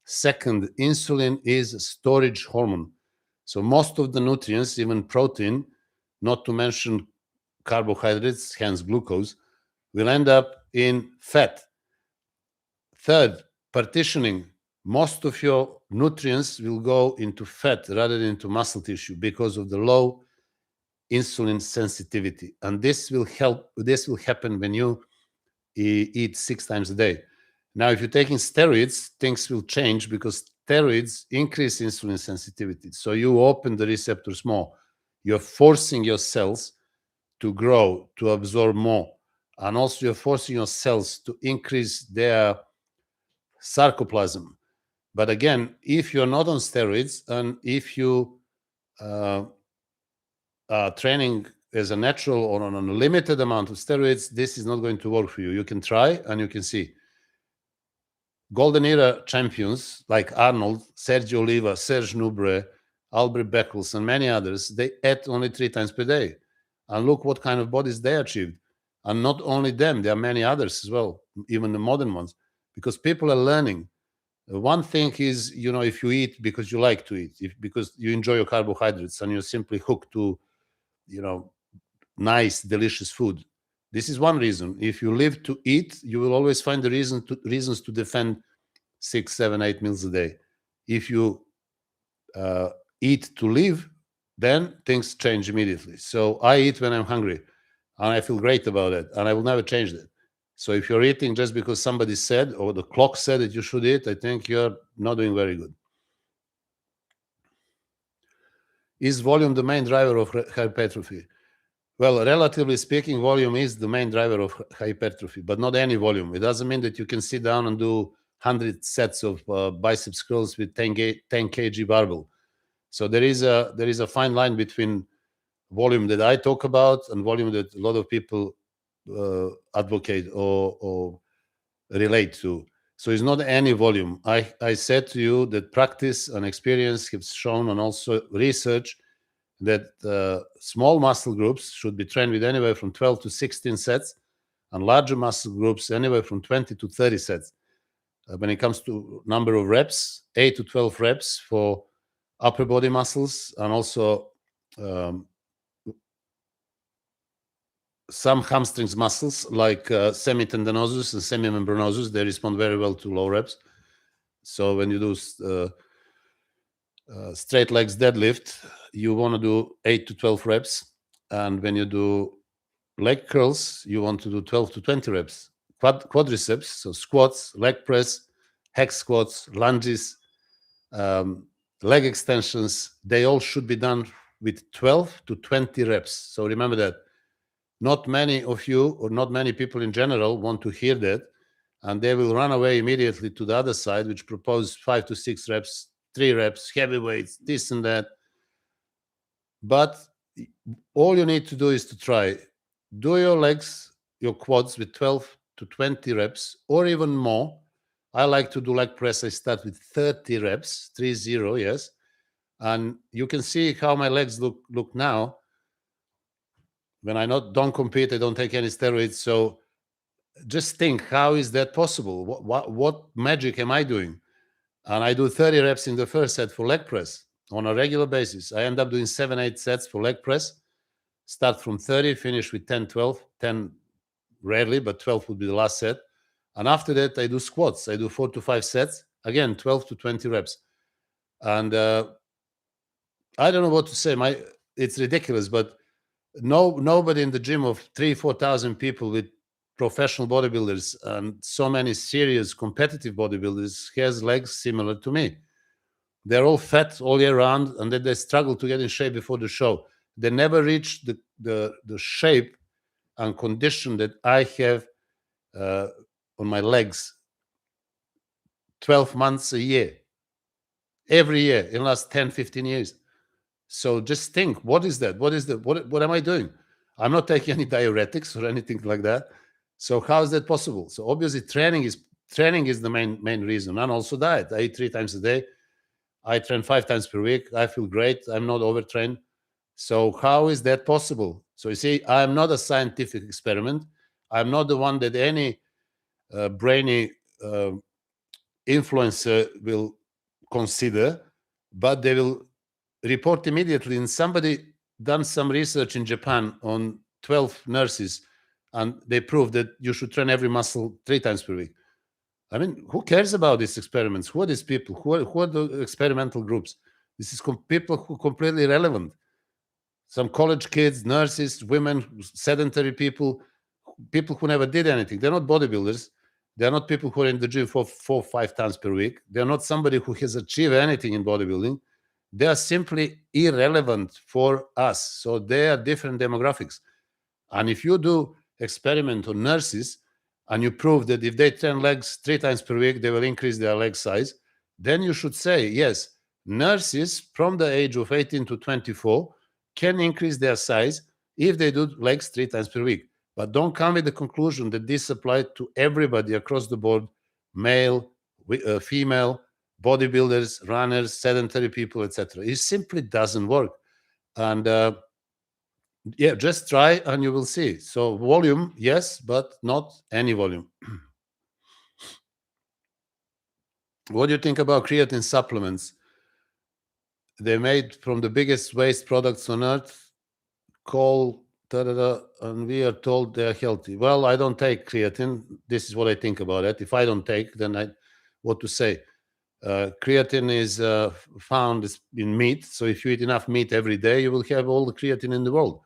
Second, insulin is a storage hormone. So most of the nutrients, even protein, not to mention carbohydrates, hence glucose, will end up in fat. Third, partitioning. Most of your nutrients will go into fat rather than into muscle tissue because of the low insulin sensitivity. And this will happen when you eat 6 times a day. Now, if you're taking steroids, things will change because steroids increase insulin sensitivity. So you open the receptors more. You're forcing your cells to grow, to absorb more. And also you're forcing your cells to increase their sarcoplasm. But again, if you're not on steroids and if you are training as a natural or on a limited amount of steroids, this is not going to work for you. You can try and you can see. Golden era champions like Arnold, Sergio Oliva, Serge Nubret, Albert Beckles, and many others, they ate only 3 times per day. And look what kind of bodies they achieved. And not only them, there are many others as well, even the modern ones, because people are learning. One thing is, if you eat because you like to eat, because you enjoy your carbohydrates and you're simply hooked to, nice, delicious food. This is one reason. If you live to eat, you will always find the reasons to defend 6, 7, 8 meals a day. If you eat to live, then things change immediately. So I eat when I'm hungry, and I feel great about it, and I will never change that. So if you're eating just because somebody said or the clock said that you should eat, I think you're not doing very good. Is volume the main driver of hypertrophy? Well, relatively speaking, volume is the main driver of hypertrophy, but not any volume. It doesn't mean that you can sit down and do 100 sets of biceps curls with 10 kg barbell. So there is a fine line between volume that I talk about and volume that a lot of people advocate or relate to. So it's not any volume. I said to you that practice and experience have shown, and also research, that small muscle groups should be trained with anywhere from 12 to 16 sets, and larger muscle groups anywhere from 20 to 30 sets. When it comes to number of reps, 8 to 12 reps for upper body muscles, and also some hamstrings muscles like semitendinosus and semimembranosus, they respond very well to low reps. So when you do straight legs deadlift, you want to do 8 to 12 reps. And when you do leg curls, you want to do 12 to 20 reps. Quadriceps, so squats, leg press, hex squats, lunges, leg extensions, they all should be done with 12 to 20 reps. So remember that. Not many of you, or not many people in general, want to hear that, and they will run away immediately to the other side, which propose 5 to 6 reps, 3 reps, heavy weights, this and that. But all you need to do is to try. Do your legs, your quads with 12 to 20 reps, or even more. I like to do leg press. I start with 30 reps, 30, yes. And you can see how my legs look now. When I don't compete, I don't take any steroids. So just think, how is that possible? What magic am I doing? And I do 30 reps in the first set for leg press on a regular basis. I end up doing 7, 8 sets for leg press. Start from 30, finish with 10, 12, 10 rarely, but 12 would be the last set. And after that, I do squats. I do 4 to 5 sets. Again, 12 to 20 reps. And I don't know what to say. It's ridiculous, but nobody in the gym of 3,000-4,000 people with professional bodybuilders and so many serious competitive bodybuilders has legs similar to me. They're all fat all year round, and then they struggle to get in shape before the show. They never reach the shape and condition that I have on my legs 12 months a year, every year in the last 10, 15 years. So just think, what is that? What am I doing? I'm not taking any diuretics or anything like that. So how is that possible? So obviously training is the main reason, and also diet. I eat 3 times a day. I train 5 times per week. I feel great. I'm not overtrained. So how is that possible? So you see, I'm not a scientific experiment. I'm not the one that any brainy influencer will consider, but they will report immediately. And somebody done some research in Japan on 12 nurses, and they proved that you should train every muscle 3 times per week. I mean, who cares about these experiments? Who are these people? Who are the experimental groups? This is people who are completely irrelevant. Some college kids, nurses, women, sedentary people who never did anything. They're not bodybuilders. They're not people who are in the gym for 4 or 5 times per week. They're not somebody who has achieved anything in bodybuilding. They are simply irrelevant for us. So they are different demographics. And if you do experiment on nurses and you prove that if they train legs 3 times per week, they will increase their leg size, then you should say, yes, nurses from the age of 18 to 24 can increase their size if they do legs 3 times per week. But don't come with the conclusion that this applies to everybody across the board, male, female, bodybuilders, runners, sedentary people, etc. It simply doesn't work. And yeah, just try and you will see. So volume, yes, but not any volume. What do you think about creatine supplements? They're made from the biggest waste products on earth, coal, and we are told they're healthy. Well, I don't take creatine. This is what I think about it. If I don't take, then what to say? Creatine is found in meat. So if you eat enough meat every day, you will have all the creatine in the world.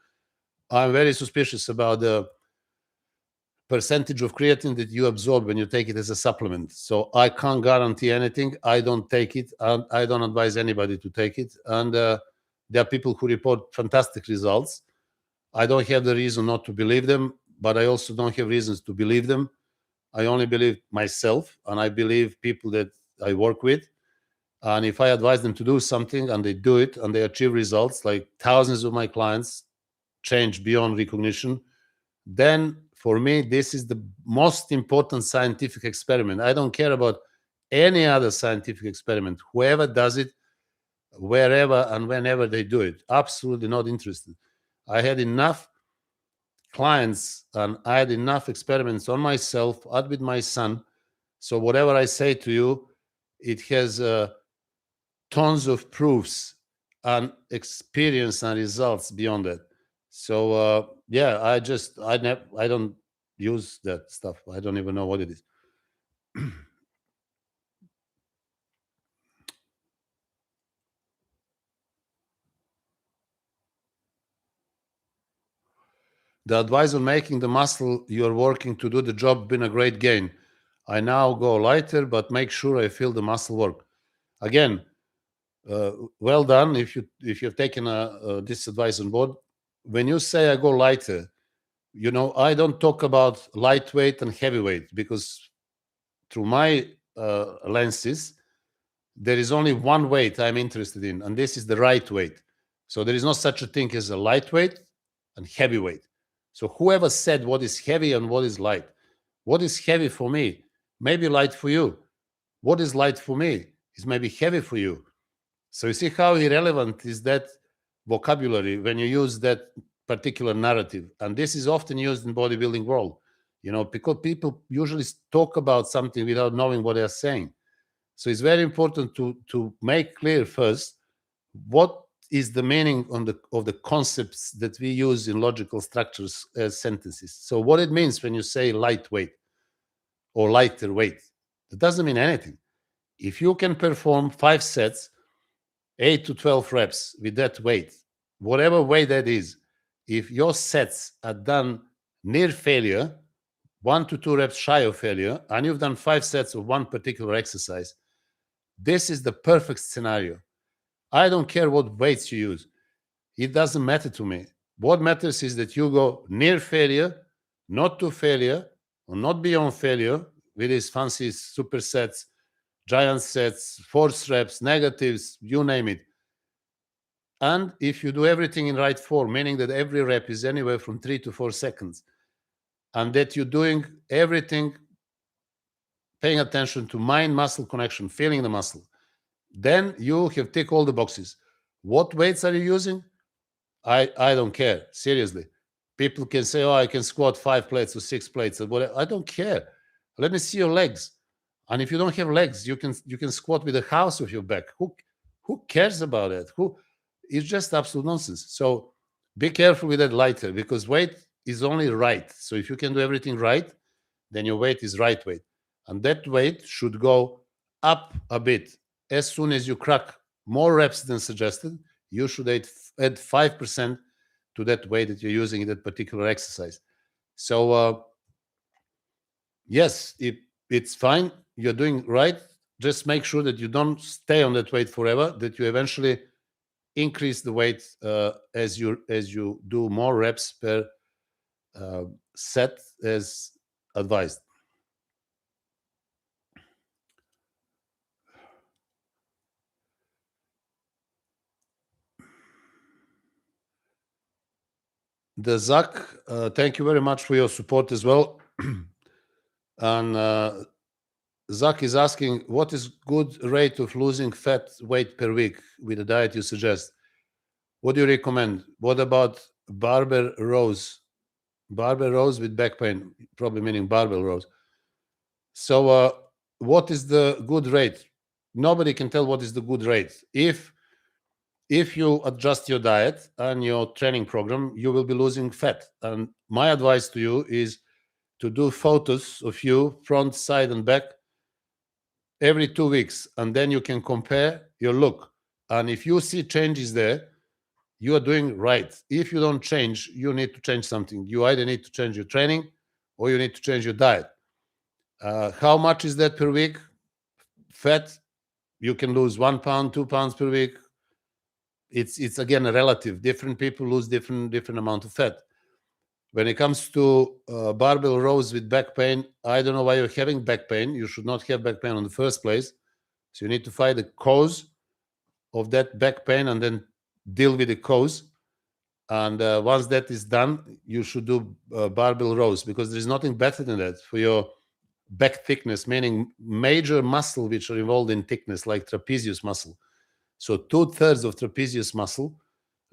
I'm very suspicious about the percentage of creatine that you absorb when you take it as a supplement. So I can't guarantee anything. I don't take it. I don't advise anybody to take it. And there are people who report fantastic results. I don't have the reason not to believe them, but I also don't have reasons to believe them. I only believe myself, and I believe people that I work with. And if I advise them to do something and they do it and they achieve results, like thousands of my clients change beyond recognition, then for me, this is the most important scientific experiment. I don't care about any other scientific experiment. Whoever does it, wherever and whenever they do it, absolutely not interested. I had enough clients and I had enough experiments on myself and with my son. So whatever I say to you, it has tons of proofs and experience and results beyond that. So yeah, I don't use that stuff. I don't even know what it is. The advice on making the muscle you're working to do the job been a great gain. I now go lighter, but make sure I feel the muscle work. Again, well done if you've taken this advice on board. When you say I go lighter, I don't talk about lightweight and heavyweight, because through my lenses, there is only one weight I'm interested in, and this is the right weight. So there is no such a thing as a lightweight and heavyweight. So whoever said what is heavy and what is light, what is heavy for me may be light for you. What is light for me is maybe heavy for you. So you see how irrelevant is that vocabulary when you use that particular narrative. And this is often used in bodybuilding world, because people usually talk about something without knowing what they're saying. So it's very important to make clear first what is the meaning of the concepts that we use in logical structures as sentences. So what it means when you say lightweight or lighter weight, that doesn't mean anything. If you can perform 5 sets, 8 to 12 reps with that weight, whatever weight that is, if your sets are done near failure, 1 to 2 reps shy of failure, and you've done 5 sets of one particular exercise, this is the perfect scenario. I don't care what weights you use. It doesn't matter to me. What matters is that you go near failure, not to failure, or not beyond failure with these fancy supersets, giant sets, force reps, negatives, you name it. And if you do everything in right form, meaning that every rep is anywhere from 3 to 4 seconds, and that you're doing everything paying attention to mind-muscle connection, feeling the muscle, then you have ticked all the boxes. What weights are you using? I don't care, seriously. People can say, I can squat 5 plates or 6 plates. I don't care. Let me see your legs. And if you don't have legs, you can squat with a house of your back. Who cares about it? It's just absolute nonsense. So be careful with that lighter, because weight is only right. So if you can do everything right, then your weight is right weight. And that weight should go up a bit. As soon as you crack more reps than suggested, you should add 5% to that weight that you're using in that particular exercise. So yes, it's fine. You're doing right. Just make sure that you don't stay on that weight forever, that you eventually increase the weight as you do more reps per set as advised. The Zach, thank you very much for your support as well. And Zach is asking, what is good rate of losing fat weight per week with the diet you suggest? What do you recommend? What about barbell rows? Barbell rows with back pain, probably meaning barbell rows. So what is the good rate? Nobody can tell what is the good rate. If you adjust your diet and your training program, you will be losing fat. And my advice to you is to do photos of you front, side, and back every 2 weeks, and then you can compare your look. And if you see changes there, you are doing right. If you don't change, you need to change something. You either need to change your training or you need to change your diet. How much is that per week? Fat, you can lose 1 pound, 2 pounds per week. It's again a relative. Different people lose different amount of fat. When it comes to barbell rows with back pain, I don't know why you're having back pain. You should not have back pain in the first place. So you need to find the cause of that back pain and then deal with the cause. And once that is done, you should do barbell rows, because there is nothing better than that for your back thickness, meaning major muscle which are involved in thickness, like trapezius muscle. So 2/3 of trapezius muscle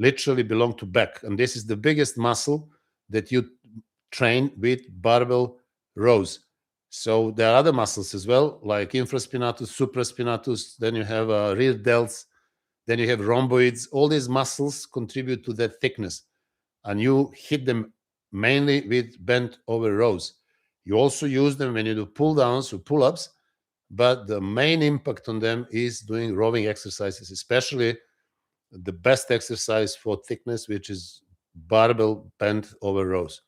literally belong to back. And this is the biggest muscle that you train with barbell rows. So there are other muscles as well, like infraspinatus, supraspinatus. Then you have rear delts. Then you have rhomboids. All these muscles contribute to that thickness. And you hit them mainly with bent over rows. You also use them when you do pull downs or pull ups, but the main impact on them is doing rowing exercises, especially the best exercise for thickness, which is barbell bent over rows.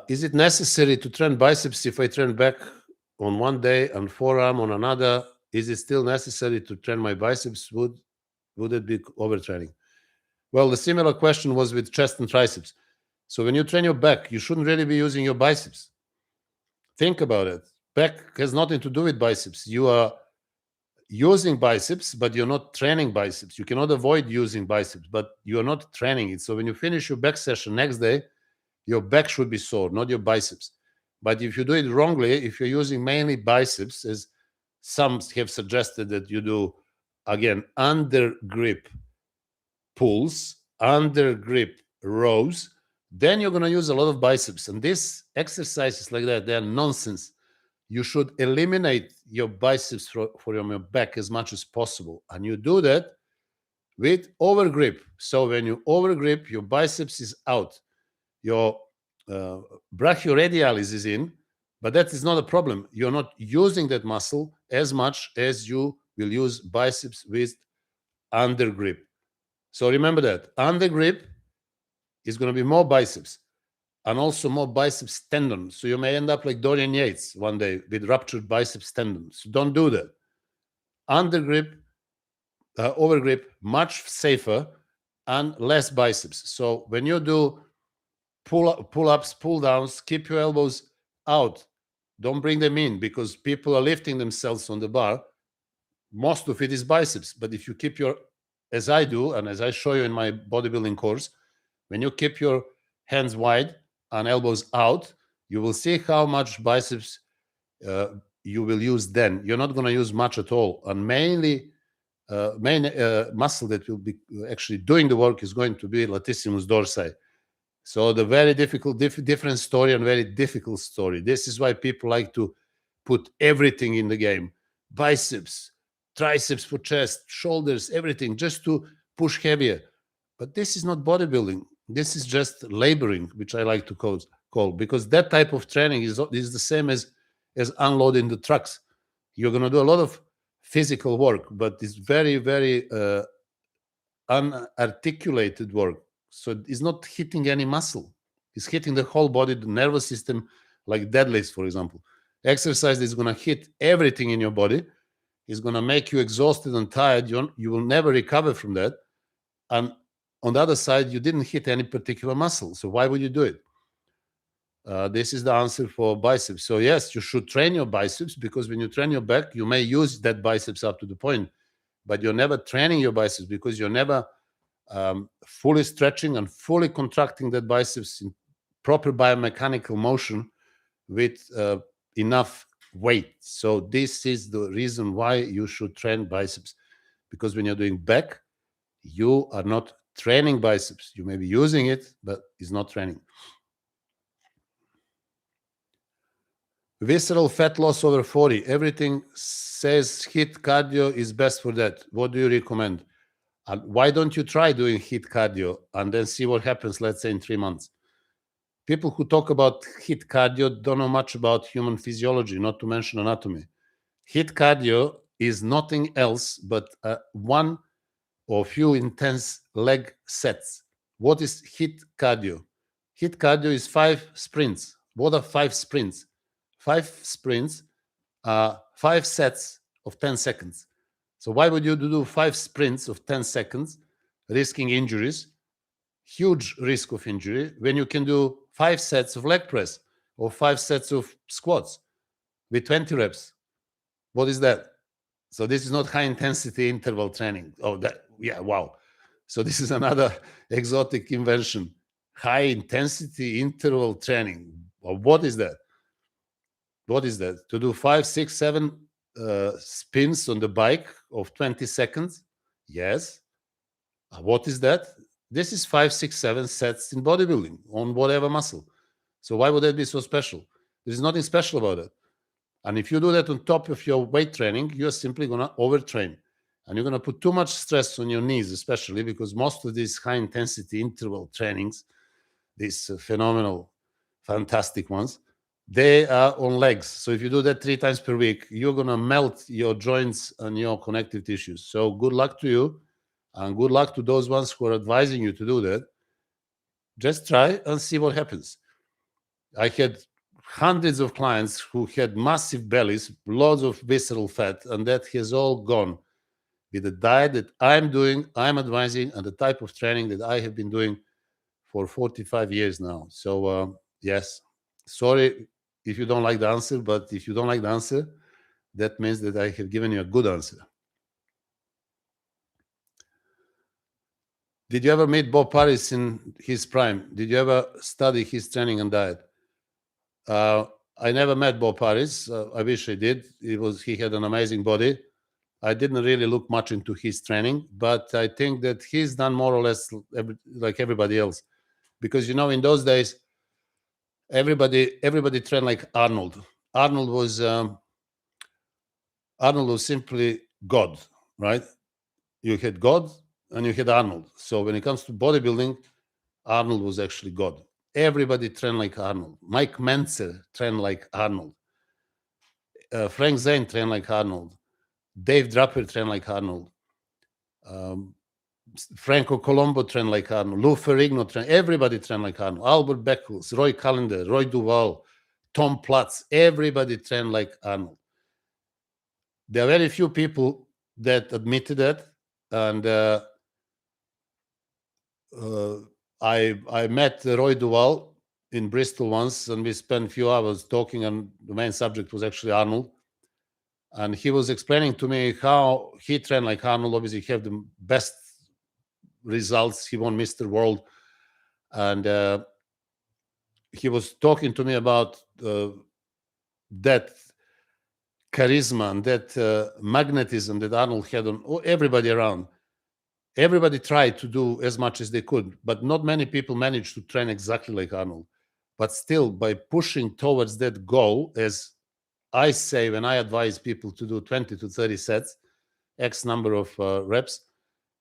Is it necessary to train biceps if I train back on one day and forearm on another? Is it still necessary to train my biceps? Would it be overtraining? Well, the similar question was with chest and triceps. So when you train your back, you shouldn't really be using your biceps. Think about it. Back has nothing to do with biceps. You are using biceps, but you're not training biceps. You cannot avoid using biceps, but you're not training it. So when you finish your back session next day, your back should be sore, not your biceps. But if you do it wrongly, if you're using mainly biceps, as some have suggested that you do, again, under grip pulls, under grip rows, then you're going to use a lot of biceps. And these exercises like that, they're nonsense. You should eliminate your biceps from your back as much as possible. And you do that with overgrip. So when you overgrip, your biceps is out. Your brachioradialis is in, but that is not a problem. You're not using that muscle as much as you will use biceps with under grip. So remember that under grip is going to be more biceps and also more biceps tendon. So you may end up like Dorian Yates one day with ruptured biceps tendon. So don't do that. Under grip, over grip, much safer and less biceps. So when you do pull-ups, pull-downs, keep your elbows out. Don't bring them in because people are lifting themselves on the bar. Most of it is biceps. But if you keep your, as I do, and as I show you in my bodybuilding course, when you keep your hands wide and elbows out, you will see how much biceps you will use then. You're not going to use much at all. And main muscle that will be actually doing the work is going to be latissimus dorsi. So the very different story and very difficult story. This is why people like to put everything in the game. Biceps, triceps for chest, shoulders, everything, just to push heavier. But this is not bodybuilding. This is just laboring, which I like to call because that type of training is the same as unloading the trucks. You're going to do a lot of physical work, but it's very, very unarticulated work. So it's not hitting any muscle. It's hitting the whole body, the nervous system, like deadlifts, for example. Exercise is going to hit everything in your body. It's going to make you exhausted and tired. You will never recover from that. And on the other side, you didn't hit any particular muscle. So why would you do it? This is the answer for biceps. So yes, you should train your biceps because when you train your back, you may use that biceps up to the point, but you're never training your biceps because you're never fully stretching and fully contracting that biceps in proper biomechanical motion with enough weight. So this is the reason why you should train biceps, because when you're doing back, you are not training biceps. You may be using it, but it's not training. Visceral fat loss over 40. Everything says HIIT cardio is best for that. What do you recommend? And why don't you try doing HIIT cardio and then see what happens, let's say, in 3 months? People who talk about HIIT cardio don't know much about human physiology, not to mention anatomy. HIIT cardio is nothing else but one or few intense leg sets. What is HIIT cardio? HIIT cardio is 5 sprints. What are 5 sprints? 5 sprints are 5 sets of 10 seconds. So why would you do 5 sprints of 10 seconds, risking injuries, huge risk of injury, when you can do 5 sets of leg press or 5 sets of squats with 20 reps? What is that? So this is not high intensity interval training. Oh, that, yeah, wow. So this is another exotic invention. High intensity interval training. Well, what is that? What is that? To do 5, 6, 7 spins on the bike of 20 seconds? Yes. What is that? This is 5, 6, 7 sets in bodybuilding on whatever muscle. So why would that be so special? There's nothing special about it. And if you do that on top of your weight training, you're simply going to overtrain. And you're going to put too much stress on your knees, especially because most of these high-intensity interval trainings, these phenomenal, fantastic ones, they are on legs. So if you do that 3 times per week, you're going to melt your joints and your connective tissues. So good luck to you, and good luck to those ones who are advising you to do that. Just try and see what happens. I had hundreds of clients who had massive bellies, loads of visceral fat, and that has all gone with the diet that I'm doing, I'm advising, and the type of training that I have been doing for 45 years now. So, yes, sorry if you don't like the answer, but if you don't like the answer, that means that I have given you a good answer. Did you ever meet Bob Paris in his prime? Did you ever study his training and diet? I never met Bob Paris. I wish I did. He had an amazing body. I didn't really look much into his training, but I think that he's done more or less like everybody else, because in those days everybody trained like Arnold. Arnold was simply God, right? You had God and you had Arnold. So when it comes to bodybuilding, Arnold was actually God. Everybody trained like Arnold. Mike Mentzer trained like Arnold. Frank Zane trained like Arnold. Dave Draper trained like Arnold. Franco Colombo trained like Arnold. Lou Ferrigno trained. Everybody trained like Arnold. Albert Beckles, Roy Callender, Roy Duval, Tom Platz. Everybody trained like Arnold. There are very few people that admitted that, and I met Roy Duval in Bristol once, and we spent a few hours talking, and the main subject was actually Arnold. And he was explaining to me how he trained like Arnold. Obviously, he had the best results. He won Mr. World. And he was talking to me about that charisma and that magnetism that Arnold had on everybody around. Everybody tried to do as much as they could, but not many people managed to train exactly like Arnold. But still, by pushing towards that goal, as I say when I advise people to do 20 to 30 sets, X number of reps,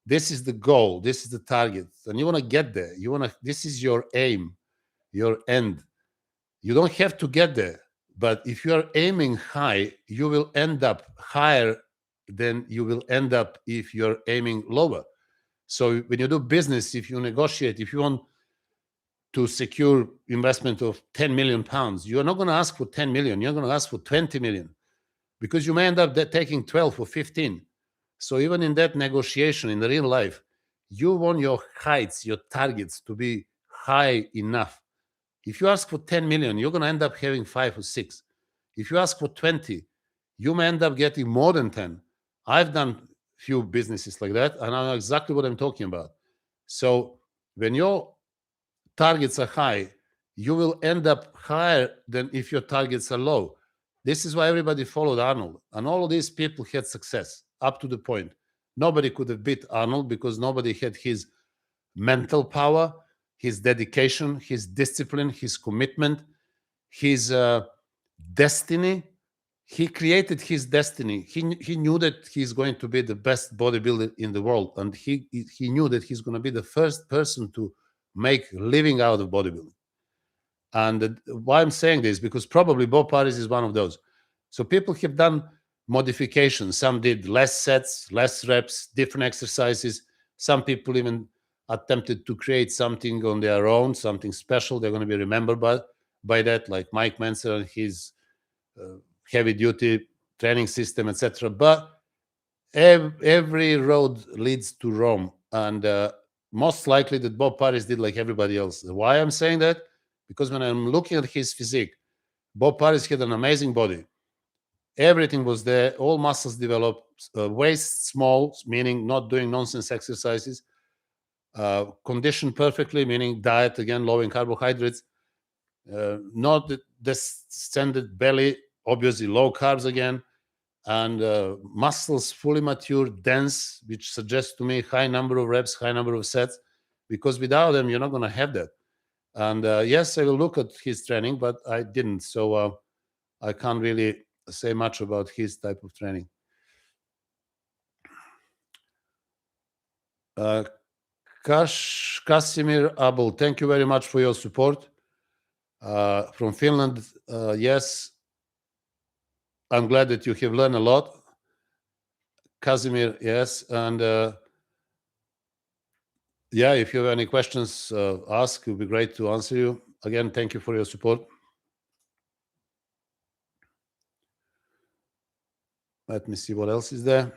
this is the goal, this is the target, and you want to get there. This is your aim, your end. You don't have to get there, but if you are aiming high, you will end up higher than you will end up if you're aiming lower. So when you do business, if you negotiate, if you want to secure investment of 10 million pounds, you're not going to ask for 10 million. You're going to ask for 20 million, because you may end up taking 12 or 15. So even in that negotiation in the real life, you want your heights, your targets to be high enough. If you ask for 10 million, you're going to end up having 5 or 6. If you ask for 20, you may end up getting more than 10. I've done few businesses like that, and I know exactly what I'm talking about. So when your targets are high, you will end up higher than if your targets are low. This is why everybody followed Arnold, and all of these people had success up to the point. Nobody could have beat Arnold because nobody had his mental power, his dedication, his discipline, his commitment, his destiny. He created his destiny. He knew that he's going to be the best bodybuilder in the world, and he knew that he's going to be the first person to make a living out of bodybuilding. And why I'm saying this, because probably Bob Paris is one of those. So people have done modifications. Some did less sets, less reps, different exercises. Some people even attempted to create something on their own, something special. They're going to be remembered by that, like Mike Mentzer and his heavy-duty training system, etc. But every road leads to Rome, and most likely that Bob Paris did like everybody else. Why I'm saying that? Because when I'm looking at his physique, Bob Paris had an amazing body. Everything was there, all muscles developed, waist small, meaning not doing nonsense exercises, conditioned perfectly, meaning diet, again, low in carbohydrates, not the standard belly, obviously low carbs again, and muscles fully mature, dense, which suggests to me high number of reps, high number of sets, because without them, you're not going to have that. And yes, I will look at his training, but I didn't. So I can't really say much about his type of training. Kasimir Abel, thank you very much for your support. From Finland, yes, I'm glad that you have learned a lot. Casimir, yes. And yeah, if you have any questions, ask. It would be great to answer you. Again, thank you for your support. Let me see what else is there.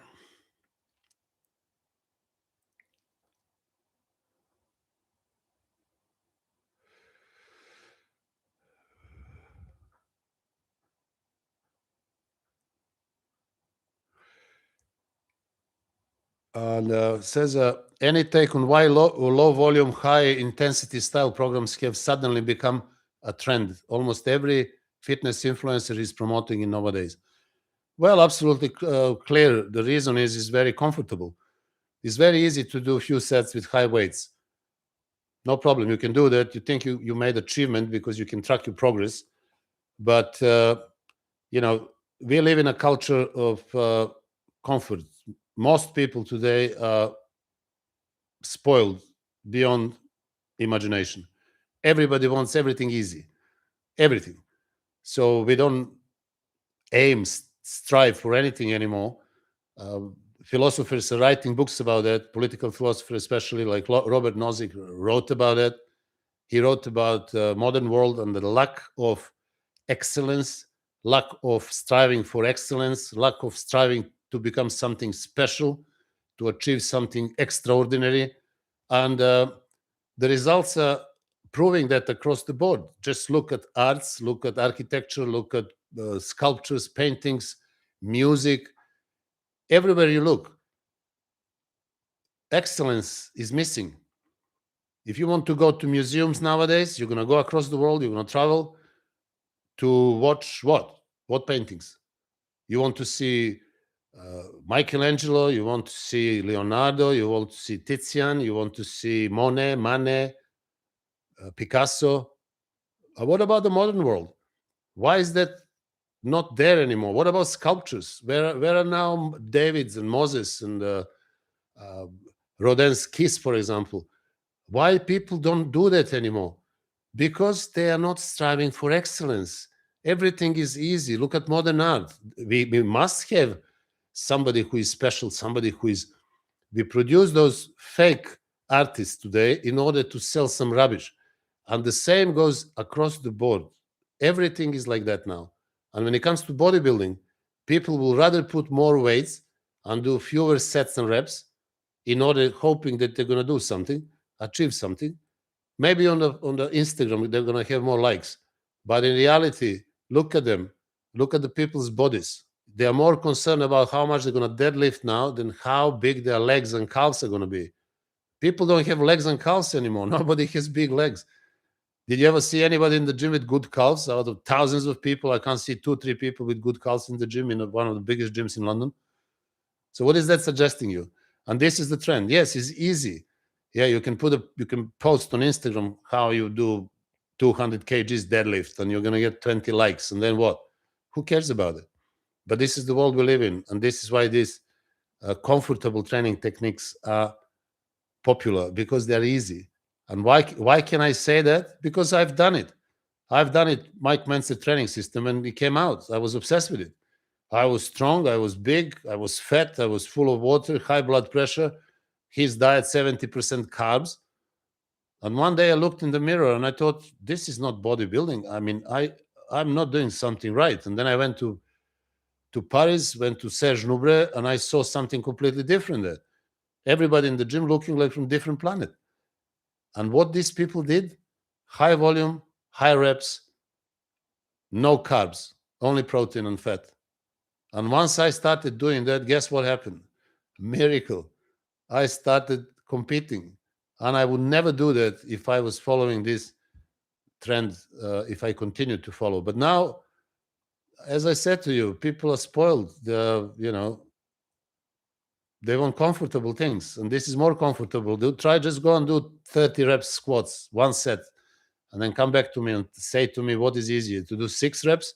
And says any take on why low volume, high intensity style programs have suddenly become a trend. Almost every fitness influencer is promoting it nowadays. Well, absolutely clear. The reason is it's very comfortable. It's very easy to do a few sets with high weights. No problem. You can do that. You think you made achievement because you can track your progress. But, we live in a culture of comfort. Most people today are spoiled beyond imagination. Everybody wants everything easy, everything. So we don't strive for anything anymore. Philosophers are writing books about that. Political philosophers, especially like Robert Nozick, wrote about it. He wrote about modern world and the lack of excellence, lack of striving for excellence, lack of striving to become something special, to achieve something extraordinary. And the results are proving that across the board. Just look at arts, look at architecture, look at sculptures, paintings, music. Everywhere you look, excellence is missing. If you want to go to museums nowadays, you're going to go across the world, you're going to travel to watch what? What paintings? You want to see Michelangelo, you want to see Leonardo, you want to see Tizian, you want to see Monet, Manet, Picasso. What about the modern world? Why is that not there anymore? What about sculptures? Where are now Davids and Moses and Rodin's Kiss, for example? Why people don't do that anymore? Because they are not striving for excellence. Everything is easy. Look at modern art. We must have somebody who is special, somebody who is. We produce those fake artists today in order to sell some rubbish. And the same goes across the board. Everything is like that now. And when it comes to bodybuilding, people will rather put more weights and do fewer sets and reps in order hoping that they're going to do something, achieve something. Maybe on the Instagram they're going to have more likes, but in reality, look at them, look at the people's bodies. They are more concerned about how much they're going to deadlift now than how big their legs and calves are going to be. People don't have legs and calves anymore. Nobody has big legs. Did you ever see anybody in the gym with good calves? Out of thousands of people, I can't see 2-3 people with good calves in the gym in one of the biggest gyms in London. So what is that suggesting you? And this is the trend. Yes, it's easy. Yeah, you can post on Instagram how you do 200 kgs deadlift and you're going to get 20 likes. And then what? Who cares about it? But this is the world we live in. And this is why these comfortable training techniques are popular, because they're easy. And why can I say that? Because I've done it. I've done it, Mike Mentzer training system, and it came out. I was obsessed with it. I was strong, I was big, I was fat, I was full of water, high blood pressure, his diet 70% carbs. And one day I looked in the mirror and I thought, this is not bodybuilding. I mean, I'm not doing something right. And then I went to Paris, went to Serge Nubret, and I saw something completely different there. Everybody in the gym looking like from different planet. And what these people did, high volume, high reps, no carbs, only protein and fat. And once I started doing that, guess what happened? Miracle. I started competing. And I would never do that if I was following this trend, if I continued to follow. But now, as I said to you, people are spoiled. They want comfortable things. And this is more comfortable. Just go and do 30 reps squats, one set, and then come back to me and say to me what is easier, to do 6 reps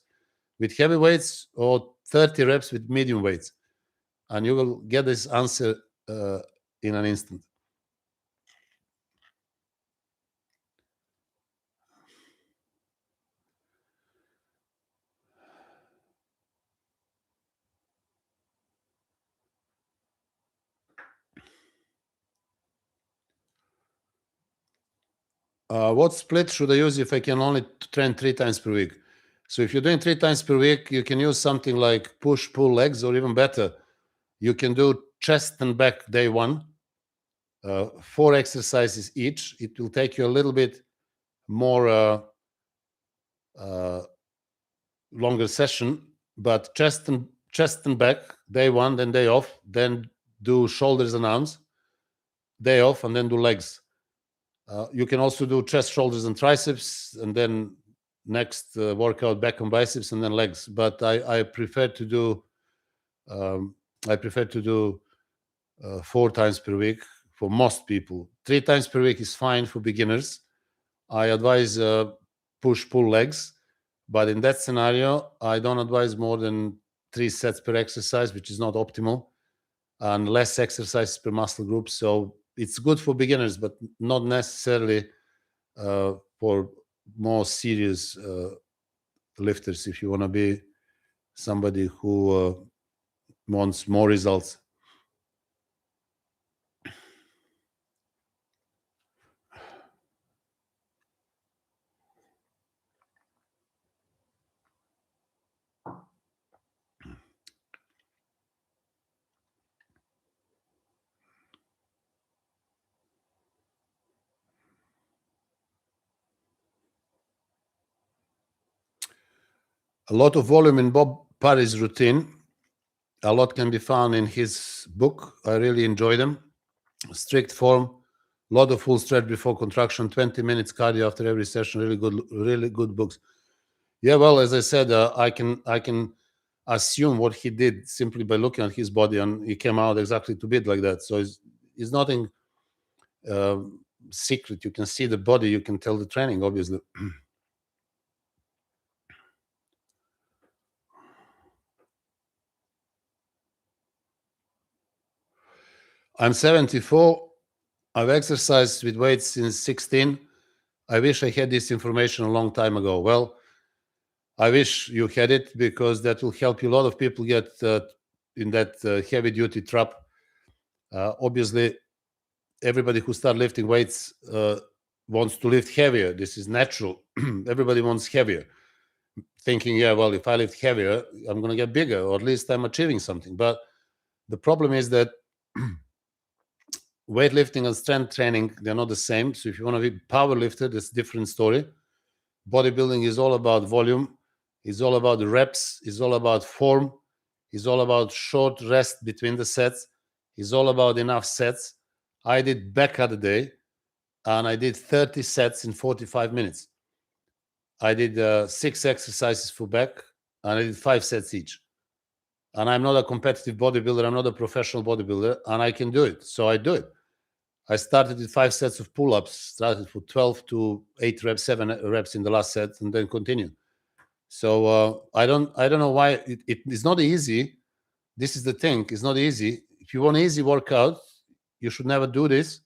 with heavy weights or 30 reps with medium weights. And you will get this answer in an instant. What split should I use if I can only train 3 times per week? So if you're doing 3 times per week, you can use something like push-pull legs, or even better, you can do chest and back day 1, 4 exercises each. It will take you a little bit more longer session, but chest and back day 1, then day off, then do shoulders and arms day off, and then do legs. You can also do chest, shoulders, and triceps, and then next workout back and biceps, and then legs. But I prefer to do 4 times per week for most people. 3 times per week is fine for beginners. I advise push-pull legs, but in that scenario, I don't advise more than 3 sets per exercise, which is not optimal, and less exercises per muscle group. So it's good for beginners, but not necessarily for more serious lifters, if you want to be somebody who wants more results. A lot of volume in Bob Parry's routine. A lot can be found in his book. I really enjoy them. Strict form, lot of full stretch before contraction, 20 minutes cardio after every session. Really good books. Yeah, well, as I said, I can assume what he did simply by looking at his body, and he came out exactly to bit like that. So it's nothing secret. You can see the body, you can tell the training, obviously. I'm 74. I've exercised with weights since 16. I wish I had this information a long time ago. Well, I wish you had it, because that will help you. A lot of people get in that heavy duty trap. Obviously, everybody who start lifting weights wants to lift heavier. This is natural. Everybody wants heavier, thinking, yeah, well, if I lift heavier, I'm going to get bigger, or at least I'm achieving something. But the problem is that weightlifting and strength training, they're not the same. So if you want to be power lifter, that's a different story. Bodybuilding is all about volume. It's all about the reps. It's all about form. It's all about short rest between the sets. It's all about enough sets. I did back other day, and I did 30 sets in 45 minutes. I did 6 exercises for back, and I did 5 sets each. And I'm not a competitive bodybuilder. I'm not a professional bodybuilder, and I can do it. So I do it. I started with 5 sets of pull-ups, started for 12 to 8 reps, 7 reps in the last set, and then continued. So I don't know why it's not easy. This is the thing. It's not easy. If you want an easy workout, you should never do this.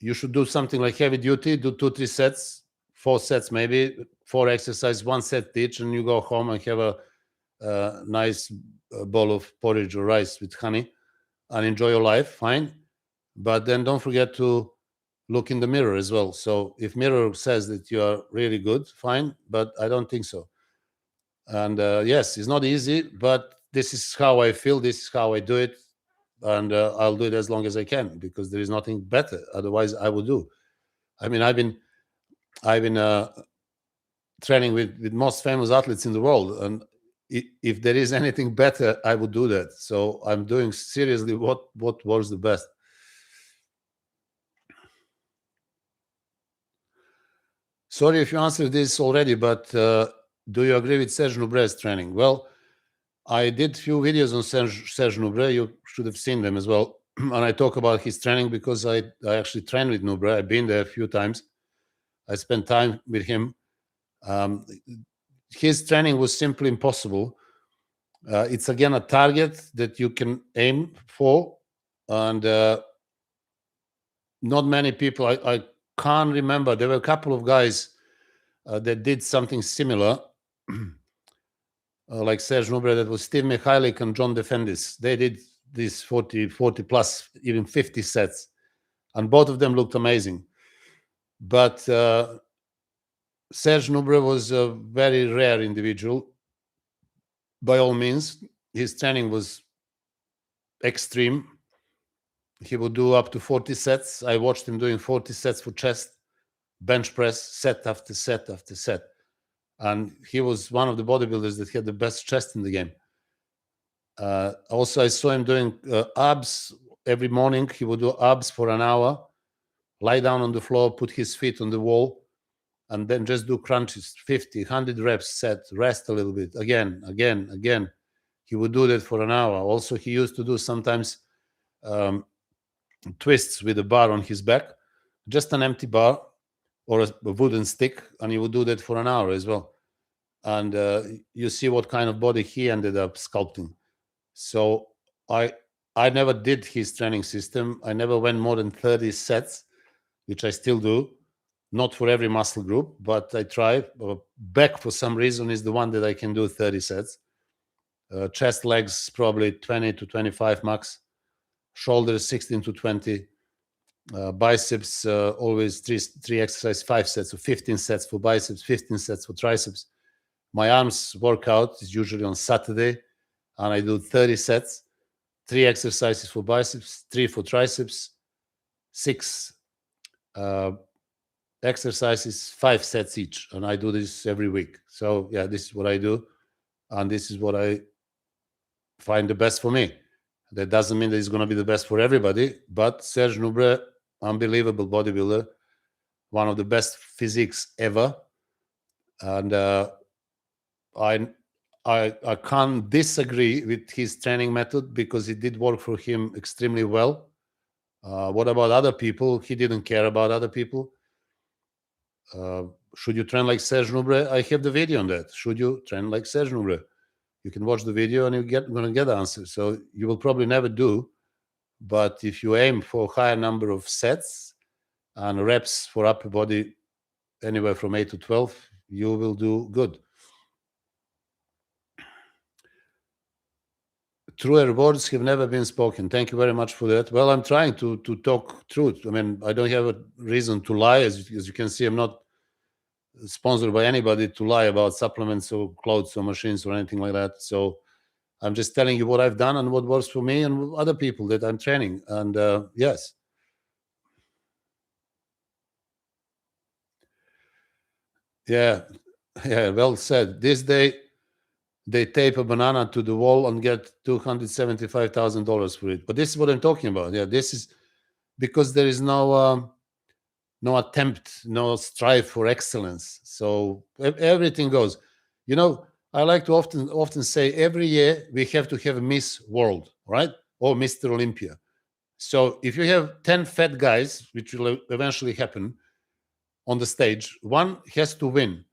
You should do something like heavy duty, do 2-3 sets, 4 sets maybe, 4 exercises, 1 set each, and you go home and have a nice bowl of porridge or rice with honey and enjoy your life, fine. But then don't forget to look in the mirror as well. So if mirror says that you are really good, fine, but I don't think so. And yes, it's not easy, but this is how I feel. This is how I do it. And I'll do it as long as I can, because there is nothing better. Otherwise, I would do. I mean, I've been training with most famous athletes in the world, and if there is anything better, I would do that. So I'm doing seriously what works the best. Sorry if you answered this already, but do you agree with Serge Nubret's training? Well, I did few videos on Serge Nubret. You should have seen them as well. And I talk about his training because I actually trained with Nubret. I've been there a few times. I spent time with him. His training was simply impossible. It's again a target that you can aim for, and not many people. I can't remember. There were a couple of guys that did something similar, like Serge Nubret. That was Steve Michalik and John Defendis. They did these 40 plus, even 50 sets, and both of them looked amazing. But Serge Nubret was a very rare individual. By all means, his training was extreme. He would do up to 40 sets. I watched him doing 40 sets for chest, bench press, set after set after set. And he was one of the bodybuilders that had the best chest in the game. Also, I saw him doing abs every morning. He would do abs for an hour, lie down on the floor, put his feet on the wall, and then just do crunches, 50, 100 reps set, rest a little bit, again. He would do that for an hour. Also, he used to do sometimes twists with a bar on his back, just an empty bar or a wooden stick, and he would do that for an hour as well. And you see what kind of body he ended up sculpting. So I never did his training system. I never went more than 30 sets, which I still do. Not for every muscle group, but I try. Back, for some reason, is the one that I can do 30 sets. Chest, legs, probably 20 to 25 max. Shoulders, 16 to 20. Biceps, always three exercise, 5 sets, so 15 sets for biceps, 15 sets for triceps. My arms workout is usually on Saturday, and I do 30 sets, 3 exercises for biceps, 3 for triceps, 6 exercises, 5 sets each, and I do this every week. So yeah, this is what I do, and this is what I find the best for me. That doesn't mean that it's going to be the best for everybody, but Serge Nubret, unbelievable bodybuilder, one of the best physiques ever, and I can't disagree with his training method because it did work for him extremely well. What about other people? He didn't care about other people. Should you train like Serge Nubret? I have the video on that. Should you train like Serge Nubret? You can watch the video and you're going to get the answer. So you will probably never do. But if you aim for a higher number of sets and reps for upper body, anywhere from 8 to 12, you will do good. Truer words have never been spoken. Thank you very much for that. Well, I'm trying to talk truth. I mean, I don't have a reason to lie. As you can see, I'm not sponsored by anybody to lie about supplements or clothes or machines or anything like that. So I'm just telling you what I've done and what works for me and other people that I'm training. And yes. Yeah, well said. This day, they tape a banana to the wall and get $275,000 for it. But this is what I'm talking about. Yeah, this is because there is no attempt, no strive for excellence. So everything goes. You know, I like to often say every year we have to have a Miss World, right? Or Mr. Olympia. So if you have 10 fat guys, which will eventually happen on the stage, one has to win.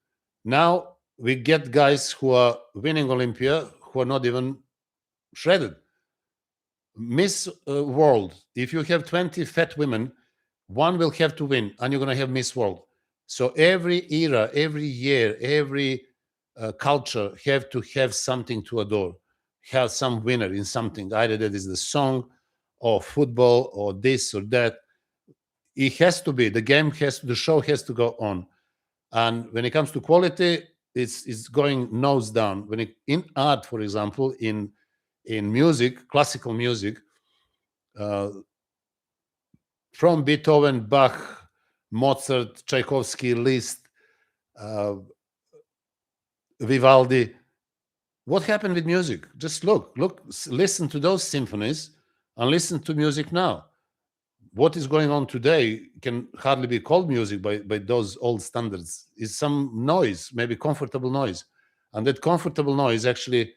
Now we get guys who are winning Olympia who are not even shredded. Miss World, if you have 20 fat women, one will have to win, and you're going to have Miss World. So every era, every year, every culture have to have something to adore, have some winner in something. Either that is the song or football or this or that. It has to be, the show has to go on. And when it comes to quality, it's going nose down. In art, for example, in music, classical music, from Beethoven, Bach, Mozart, Tchaikovsky, Liszt, Vivaldi, what happened with music? Just look, listen to those symphonies and listen to music now. What is going on today can hardly be called music by those old standards. It's some noise, maybe comfortable noise. And that comfortable noise actually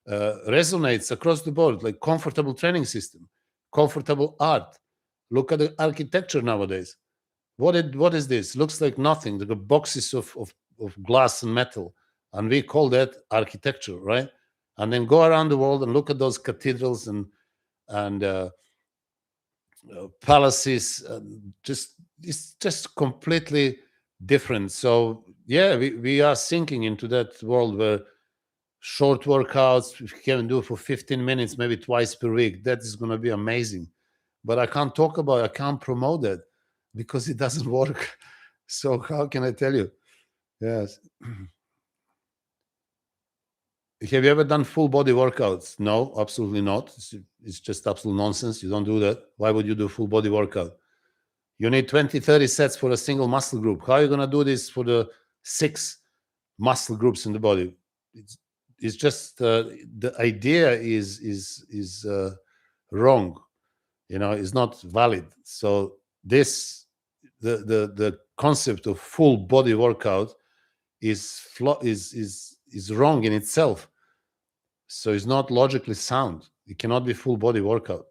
resonates across the board, like comfortable training system, comfortable art. Look at the architecture nowadays. What is this? Looks like nothing. The boxes of glass and metal. And we call that architecture, right? And then go around the world and look at those cathedrals and palaces. It's just completely different. So yeah, we are sinking into that world where short workouts we can do for 15 minutes, maybe twice per week. That is going to be amazing. But I can't promote that because it doesn't work. So how can I tell you? Yes. Have you ever done full body workouts? No, absolutely not. It's just absolute nonsense. You don't do that. Why would you do full body workout? You need 20, 30 sets for a single muscle group. How are you going to do this for the 6 muscle groups in the body? It's just the idea is wrong. Is not valid. So the concept of full body workout is wrong in itself. So it's not logically sound. It cannot be full body workout.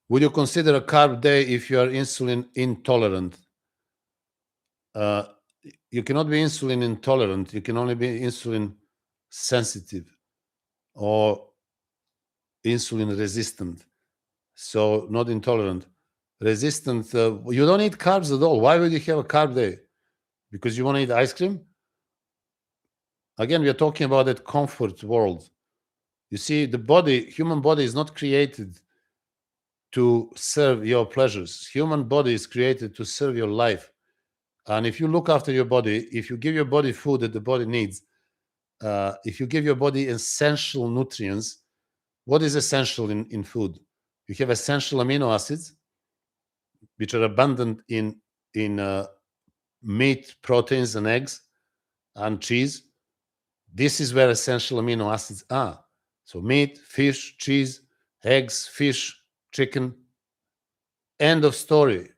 Would you consider a carb day if you are insulin intolerant? You cannot be insulin intolerant. You can only be insulin sensitive or insulin resistant. So not intolerant. Resistant, you don't eat carbs at all. Why would you have a carb day? Because you want to eat ice cream? Again, we are talking about that comfort world. You see, human body is not created to serve your pleasures. Human body is created to serve your life. And if you look after your body, if you give your body food that the body needs, if you give your body essential nutrients, what is essential in food? You have essential amino acids, which are abundant in meat, proteins, and eggs, and cheese. This is where essential amino acids are. So meat, fish, cheese, eggs, fish, chicken. End of story.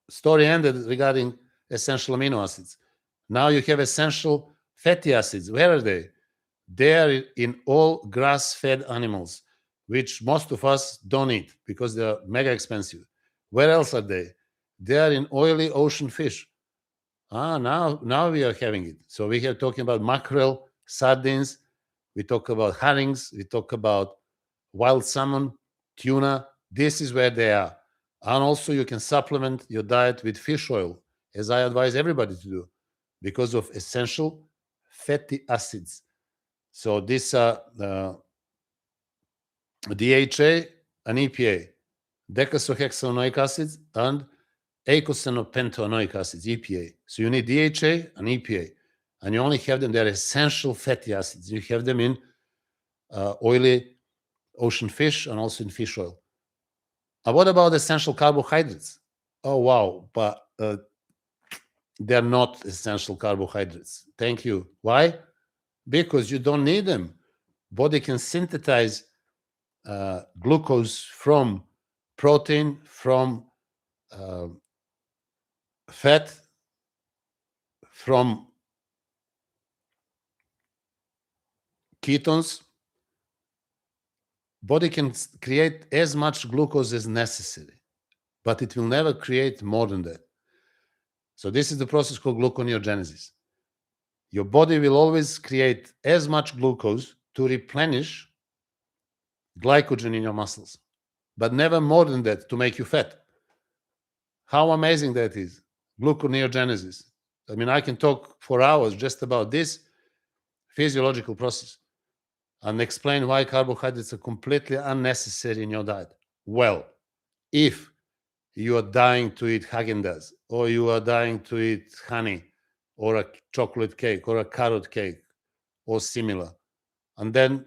Story ended regarding essential amino acids. Now you have essential fatty acids. Where are they? They are in all grass-fed animals, which most of us don't eat because they're mega expensive. Where else are they? They are in oily ocean fish. Now we are having it. So we are talking about mackerel, sardines, we talk about herrings, we talk about wild salmon, tuna. This is where they are. And also you can supplement your diet with fish oil, as I advise everybody to do, because of essential fatty acids. So these are DHA and EPA, decasohexaenoic acids and eicosanopentoenoic acids, EPA. So you need DHA and EPA, and you only have them. They're essential fatty acids. You have them in oily ocean fish and also in fish oil. And what about essential carbohydrates? Oh, wow, but they're not essential carbohydrates. Thank you. Why? Because you don't need them. Body can synthesize glucose from protein, from fat, from ketones. Body can create as much glucose as necessary, but it will never create more than that. So this is the process called gluconeogenesis. Your body will always create as much glucose to replenish glycogen in your muscles, but never more than that to make you fat. How amazing that is. Gluconeogenesis. I mean, I can talk for hours just about this physiological process and explain why carbohydrates are completely unnecessary in your diet. Well, if you are dying to eat Haagen-Dazs, or you are dying to eat honey, or a chocolate cake, or a carrot cake, or similar, and then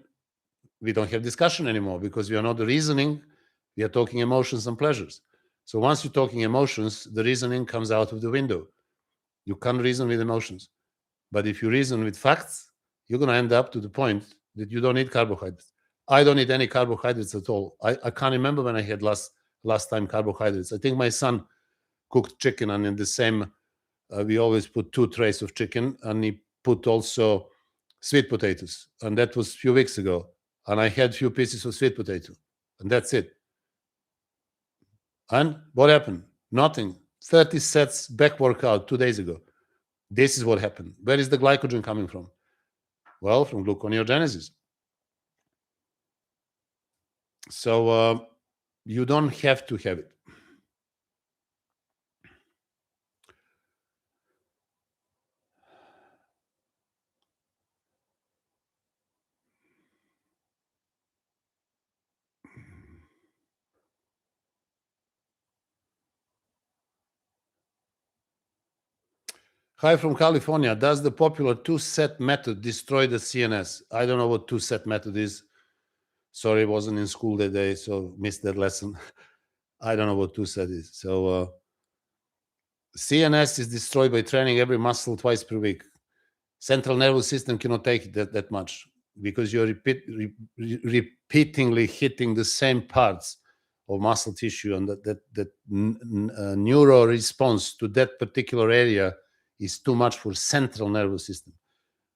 we don't have discussion anymore because we are not reasoning, we are talking emotions and pleasures. So once you're talking emotions, the reasoning comes out of the window. You can't reason with emotions. But if you reason with facts, you're going to end up to the point that you don't need carbohydrates. I don't eat any carbohydrates at all. I can't remember when I had last time carbohydrates. I think my son cooked chicken, and in the same, we always put 2 trays of chicken, and he put also sweet potatoes. And that was a few weeks ago. And I had few pieces of sweet potato, and that's it. And what happened? Nothing. 30 sets back workout 2 days ago. This is what happened. Where is the glycogen coming from? Well, from gluconeogenesis. So you don't have to have it. Hi from California. Does the popular two-set method destroy the CNS? I don't know what two-set method is. Sorry, wasn't in school that day, so missed that lesson. I don't know what two-set is. So CNS is destroyed by training every muscle twice per week. Central nervous system cannot take it that much because you're repeatedly hitting the same parts of muscle tissue, and that neuro response to that particular area is too much for central nervous system.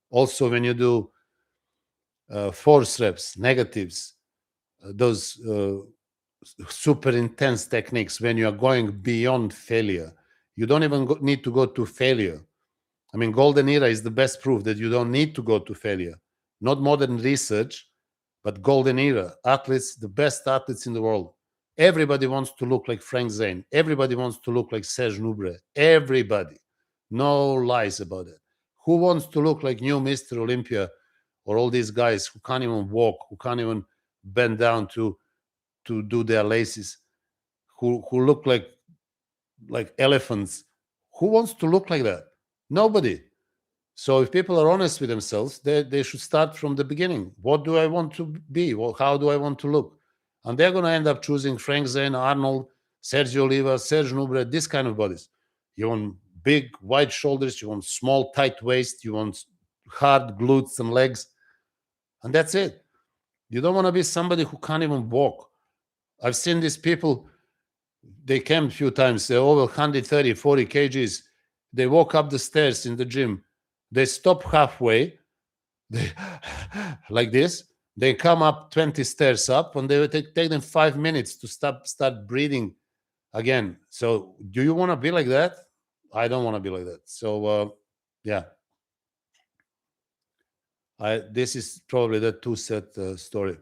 Also, when you do force reps, negatives, those super intense techniques, when you are going beyond failure, you don't even need to go to failure. I mean, golden era is the best proof that you don't need to go to failure. Not modern research, but golden era. Athletes, the best athletes in the world. Everybody wants to look like Frank Zane. Everybody wants to look like Serge Nubret. Everybody. No lies about it. Who wants to look like new Mr. Olympia or all these guys who can't even walk, who can't even bend down to do their laces, who look like elephants? Who wants to look like that? Nobody. So if people are honest with themselves, they should start from the beginning. What do I want to be? Well, how do I want to look? And they're going to end up choosing Frank Zane, Arnold, Sergio Oliva, Serge Nubret, this kind of bodies. You want big, wide shoulders. You want small, tight waist. You want hard glutes and legs. And that's it. You don't want to be somebody who can't even walk. I've seen these people, they came a few times. They're over 130, 40 kgs. They walk up the stairs in the gym. They stop halfway, they, like this. They come up 20 stairs up, and they will take them 5 minutes to start breathing again. So do you want to be like that? I don't want to be like that. So yeah, this is probably the two-set story.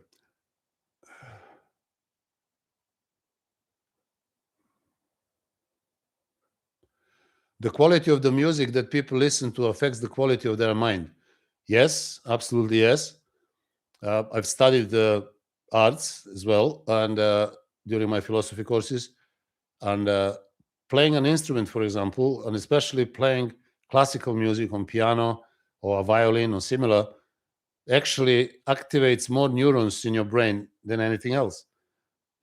The quality of the music that people listen to affects the quality of their mind. Yes, absolutely yes. I've studied the arts as well, and during my philosophy courses, and playing an instrument, for example, and especially playing classical music on piano or a violin or similar, actually activates more neurons in your brain than anything else.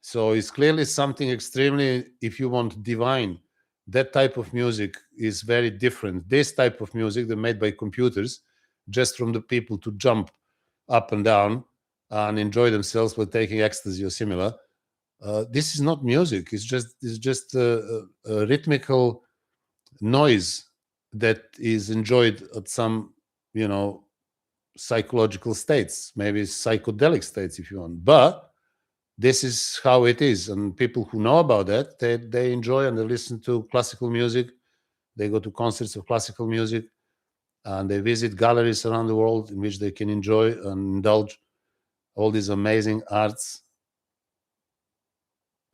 So it's clearly something extremely, if you want, divine. That type of music is very different. This type of music, they're made by computers, just from the people to jump up and down and enjoy themselves while taking ecstasy or similar. This is not music. It's just a rhythmical noise that is enjoyed at some, psychological states, maybe psychedelic states if you want. But this is how it is, and people who know about that, they enjoy and they listen to classical music. They go to concerts of classical music, and they visit galleries around the world in which they can enjoy and indulge all these amazing arts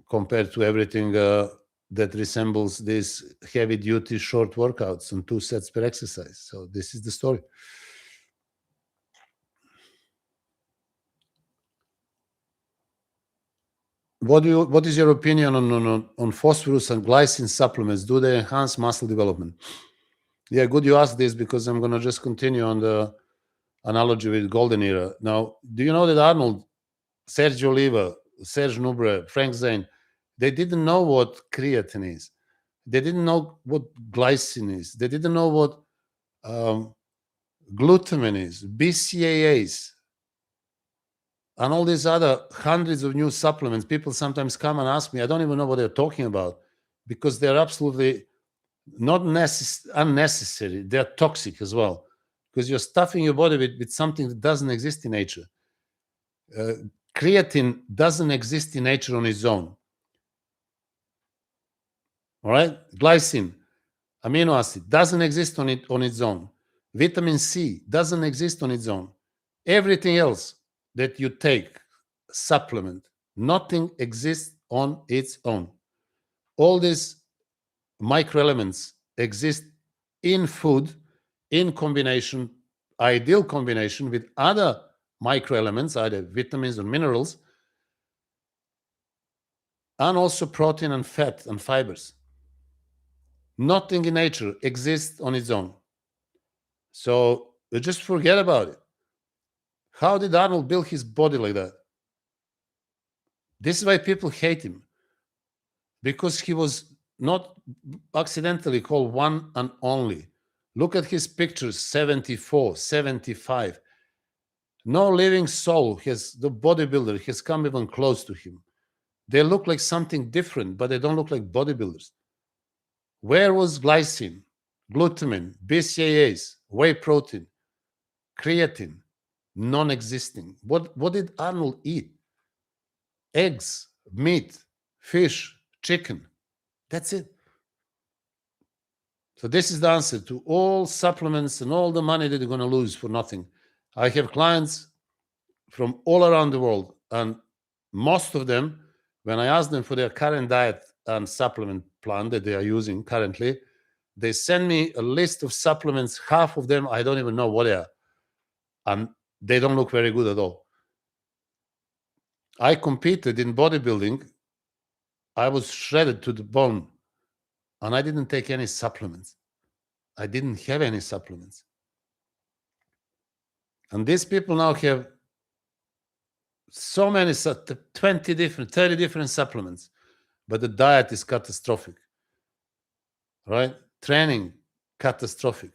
compared to everything that resembles these heavy duty short workouts and 2 sets per exercise. So this is the story. What is your opinion on phosphorus and glycine supplements? Do they enhance muscle development? Yeah, good you asked this, because I'm going to just continue on the analogy with golden era. Now, do you know that Arnold, Sergio Oliva, Serge Nubret, Frank Zane, they didn't know what creatine is. They didn't know what glycine is. They didn't know what glutamine is, BCAAs, and all these other hundreds of new supplements. People sometimes come and ask me, I don't even know what they're talking about, because they're absolutely not unnecessary. They're toxic as well, because you're stuffing your body with something that doesn't exist in nature. Creatine doesn't exist in nature on its own. All right? Glycine, amino acid, doesn't exist on its own. Vitamin C doesn't exist on its own. Everything else that you take, supplement, nothing exists on its own. All these microelements exist in food in combination, ideal combination with other microelements, either vitamins or minerals, and also protein and fat and fibers. Nothing in nature exists on its own. So just forget about it. How did Arnold build his body like that? This is why people hate him, because he was not accidentally called one and only. Look at his pictures, 74, 75. No living soul the bodybuilder has come even close to him. They look like something different, but they don't look like bodybuilders. Where was glycine, glutamine, BCAAs, whey protein, creatine? Non-existing. What did Arnold eat? Eggs, meat, fish, chicken. That's it. So this is the answer to all supplements and all the money that you're going to lose for nothing. I have clients from all around the world, and most of them, when I ask them for their current diet and supplement plan that they are using currently, they send me a list of supplements. Half of them, I don't even know what they are. And they don't look very good at all. I competed in bodybuilding. I was shredded to the bone, and I didn't take any supplements. I didn't have any supplements. And these people now have so many, 20 different, 30 different supplements, but the diet is catastrophic, right? Training, catastrophic.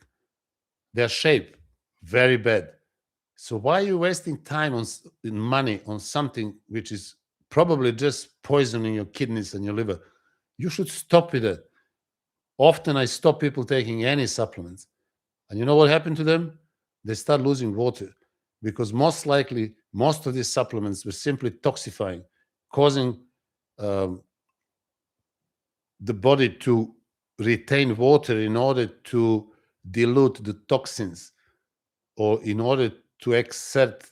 Their shape, very bad. So why are you wasting time in money on something which is probably just poisoning your kidneys and your liver? You should stop with it. Often I stop people taking any supplements. And you know what happened to them? They start losing water, because most likely, most of these supplements were simply toxifying, causing the body to retain water in order to dilute the toxins, or in order to exert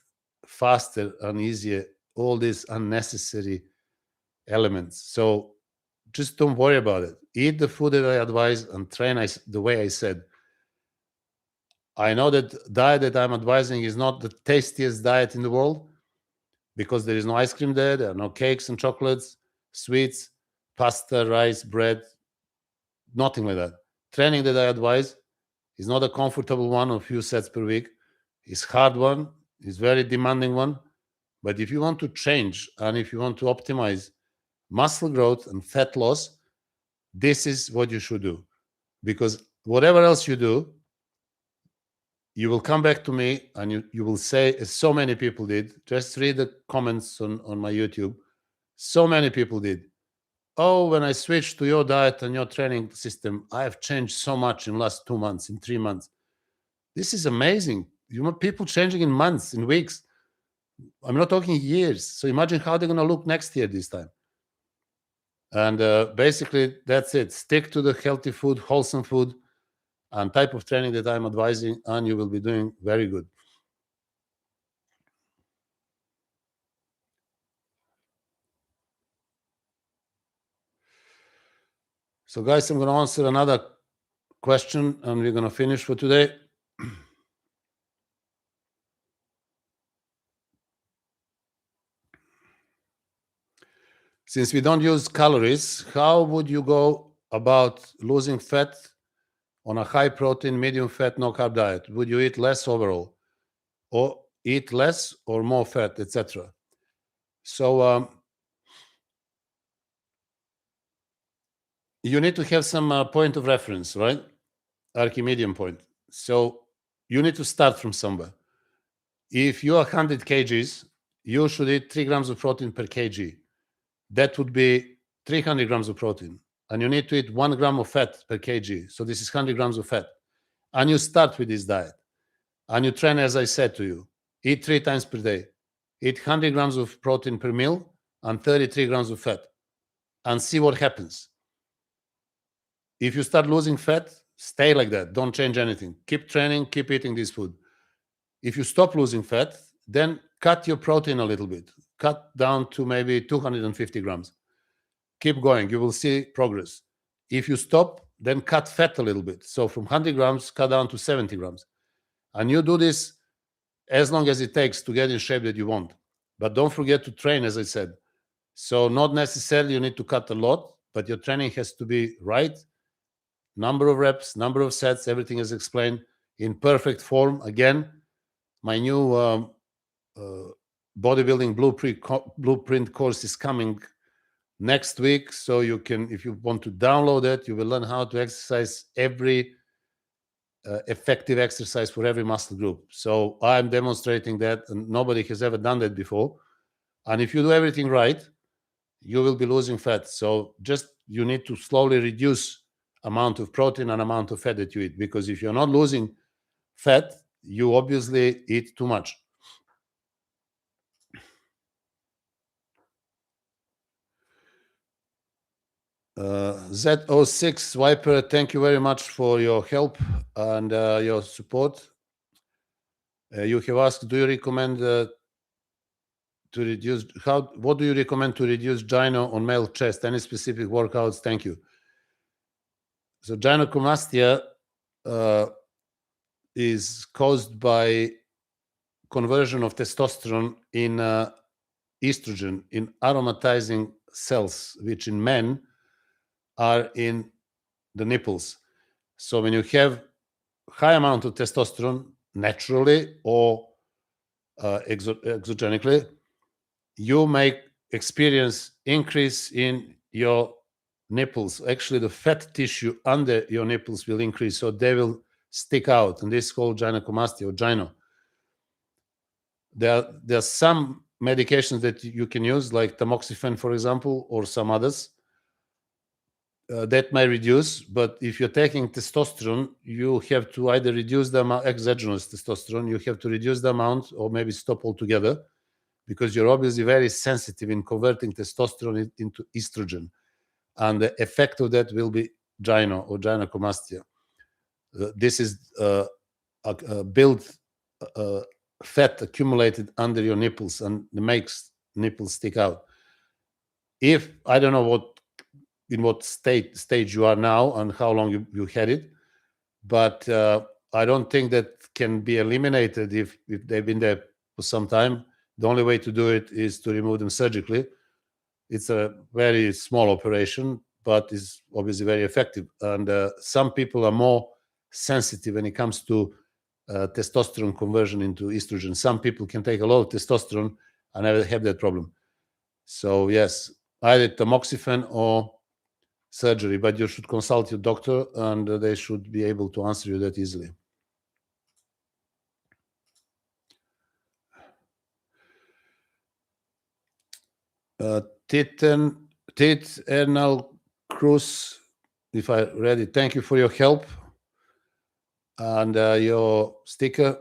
faster and easier all these unnecessary elements. So just don't worry about it. Eat the food that I advise and train the way I said. I know that diet that I'm advising is not the tastiest diet in the world, because there is no ice cream there are no cakes and chocolates, sweets, pasta, rice, bread, nothing like that. Training that I advise is not a comfortable one of a few sets per week. It's hard one, it's very demanding one. But if you want to change and if you want to optimize muscle growth and fat loss, this is what you should do. Because whatever else you do, you will come back to me and you will say, as so many people did, just read the comments on my YouTube. So many people did. Oh, when I switched to your diet and your training system, I have changed so much in the last 2 months, in 3 months. This is amazing. You want people changing in months, in weeks. I'm not talking years. So imagine how they're going to look next year this time. And basically, that's it. Stick to the healthy food, wholesome food, and type of training that I'm advising, and you will be doing very good. So guys, I'm going to answer another question and we're going to finish for today. Since we don't use calories, how would you go about losing fat on a high protein, medium fat, no carb diet? Would you eat less overall, or eat less or more fat, etc.? So you need to have some point of reference, right? Archimedean point. So you need to start from somewhere. If you are 100 kgs, you should eat 3 grams of protein per kg. That would be 300 grams of protein. And you need to eat 1 gram of fat per kg. So this is 100 grams of fat. And you start with this diet. And you train, as I said to you, eat 3 times per day. Eat 100 grams of protein per meal and 33 grams of fat. And see what happens. If you start losing fat, stay like that. Don't change anything. Keep training, keep eating this food. If you stop losing fat, then cut your protein a little bit. Cut down to maybe 250 grams. Keep going. You will see progress. If you stop, then cut fat a little bit. So from 100 grams, cut down to 70 grams. And you do this as long as it takes to get in shape that you want. But don't forget to train, as I said. So not necessarily you need to cut a lot, but your training has to be right, number of reps, number of sets, everything is explained in perfect form. Again, my new bodybuilding blueprint course is coming next week. So you can, if you want to download it, you will learn how to exercise every effective exercise for every muscle group. So I'm demonstrating that, and nobody has ever done that before. And if you do everything right, you will be losing fat. So just you need to slowly reduce amount of protein and amount of fat that you eat, because if you're not losing fat, you obviously eat too much. Z06 Viper, thank you very much for your help and your support. You have asked, do you recommend to reduce, what do you recommend to reduce gyno on male chest? Any specific workouts? Thank you. So gynecomastia is caused by conversion of testosterone in estrogen in aromatizing cells, which in men are in the nipples. So when you have high amount of testosterone naturally or exogenically, you may experience increase in your nipples. Actually, the fat tissue under your nipples will increase, so they will stick out, and this is called gynecomastia or gyno. There are some medications that you can use, like tamoxifen, for example, or some others, that may reduce. But if you're taking testosterone, you have to either reduce the amount, exogenous testosterone, you have to reduce the amount or maybe stop altogether, because you're obviously very sensitive in converting testosterone into estrogen. And the effect of that will be gyno or gynecomastia. This is built fat accumulated under your nipples and makes nipples stick out. If I don't know in what stage you are now and how long you had it, but I don't think that can be eliminated if they've been there for some time. The only way to do it is to remove them surgically. It's a very small operation, but is obviously very effective. And some people are more sensitive when it comes to testosterone conversion into estrogen. Some people can take a lot of testosterone and never have that problem. So yes, either tamoxifen or surgery, but you should consult your doctor and they should be able to answer you that easily. Tit Ernal Cruz, if I read it, thank you for your help and your sticker.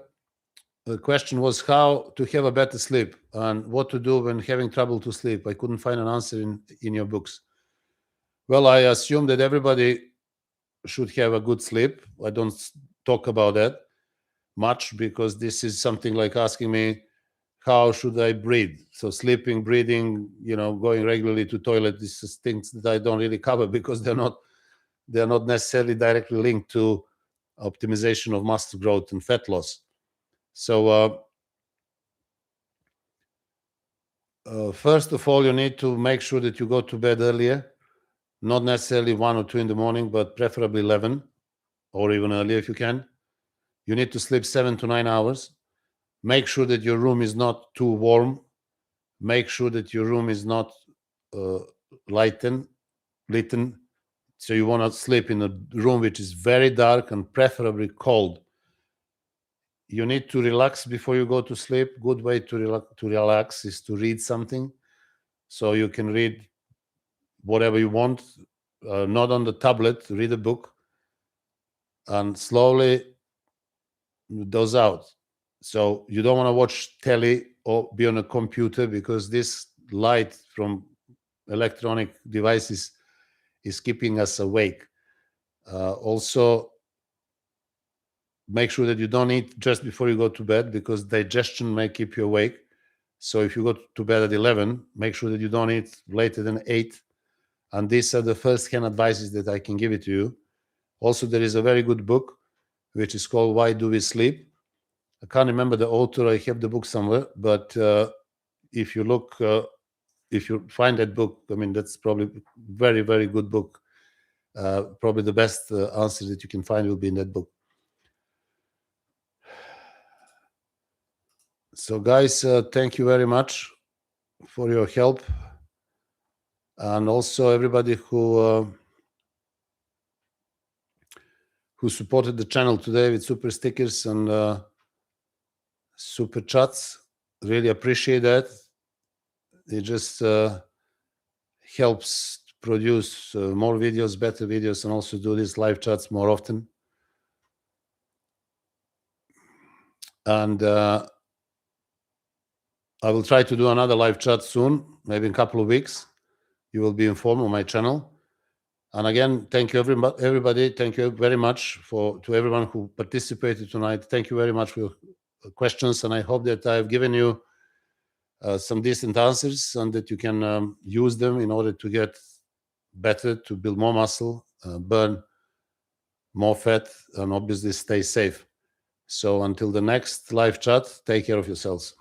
The question was how to have a better sleep and what to do when having trouble to sleep. I couldn't find an answer in your books. Well, I assume that everybody should have a good sleep. I don't talk about that much because this is something like asking me, how should I breathe? So sleeping, breathing, going regularly to toilet, this is things that I don't really cover because they're not necessarily directly linked to optimization of muscle growth and fat loss. So first of all, you need to make sure that you go to bed earlier, not necessarily 1 or 2 in the morning, but preferably 11 or even earlier if you can. You need to sleep 7 to 9 hours. Make sure that your room is not too warm. Make sure that your room is not lit. So you want to sleep in a room which is very dark and preferably cold. You need to relax before you go to sleep. Good way to relax is to read something. So you can read whatever you want, not on the tablet, read a book and slowly doze out. So you don't want to watch telly or be on a computer because this light from electronic devices is keeping us awake. Also, make sure that you don't eat just before you go to bed because digestion may keep you awake. So if you go to bed at 11, make sure that you don't eat later than 8. And these are the first-hand advices that I can give it to you. Also, there is a very good book which is called Why Do We Sleep? I can't remember the author. I have the book somewhere, but if you look, if you find that book, I mean, that's probably very, very good book. Probably the best answer that you can find will be in that book. So guys, thank you very much for your help, and also everybody who supported the channel today with super stickers and super chats. Really appreciate that. It just helps produce more videos, better videos, and also do these live chats more often. And I will try to do another live chat soon, maybe in a couple of weeks. You will be informed on my channel. And again, thank you everybody. Thank you very much to everyone who participated tonight. Thank you very much for your questions, and I hope that I've given you some decent answers and that you can use them in order to get better, to build more muscle, burn more fat, and obviously stay safe. So until the next live chat, take care of yourselves.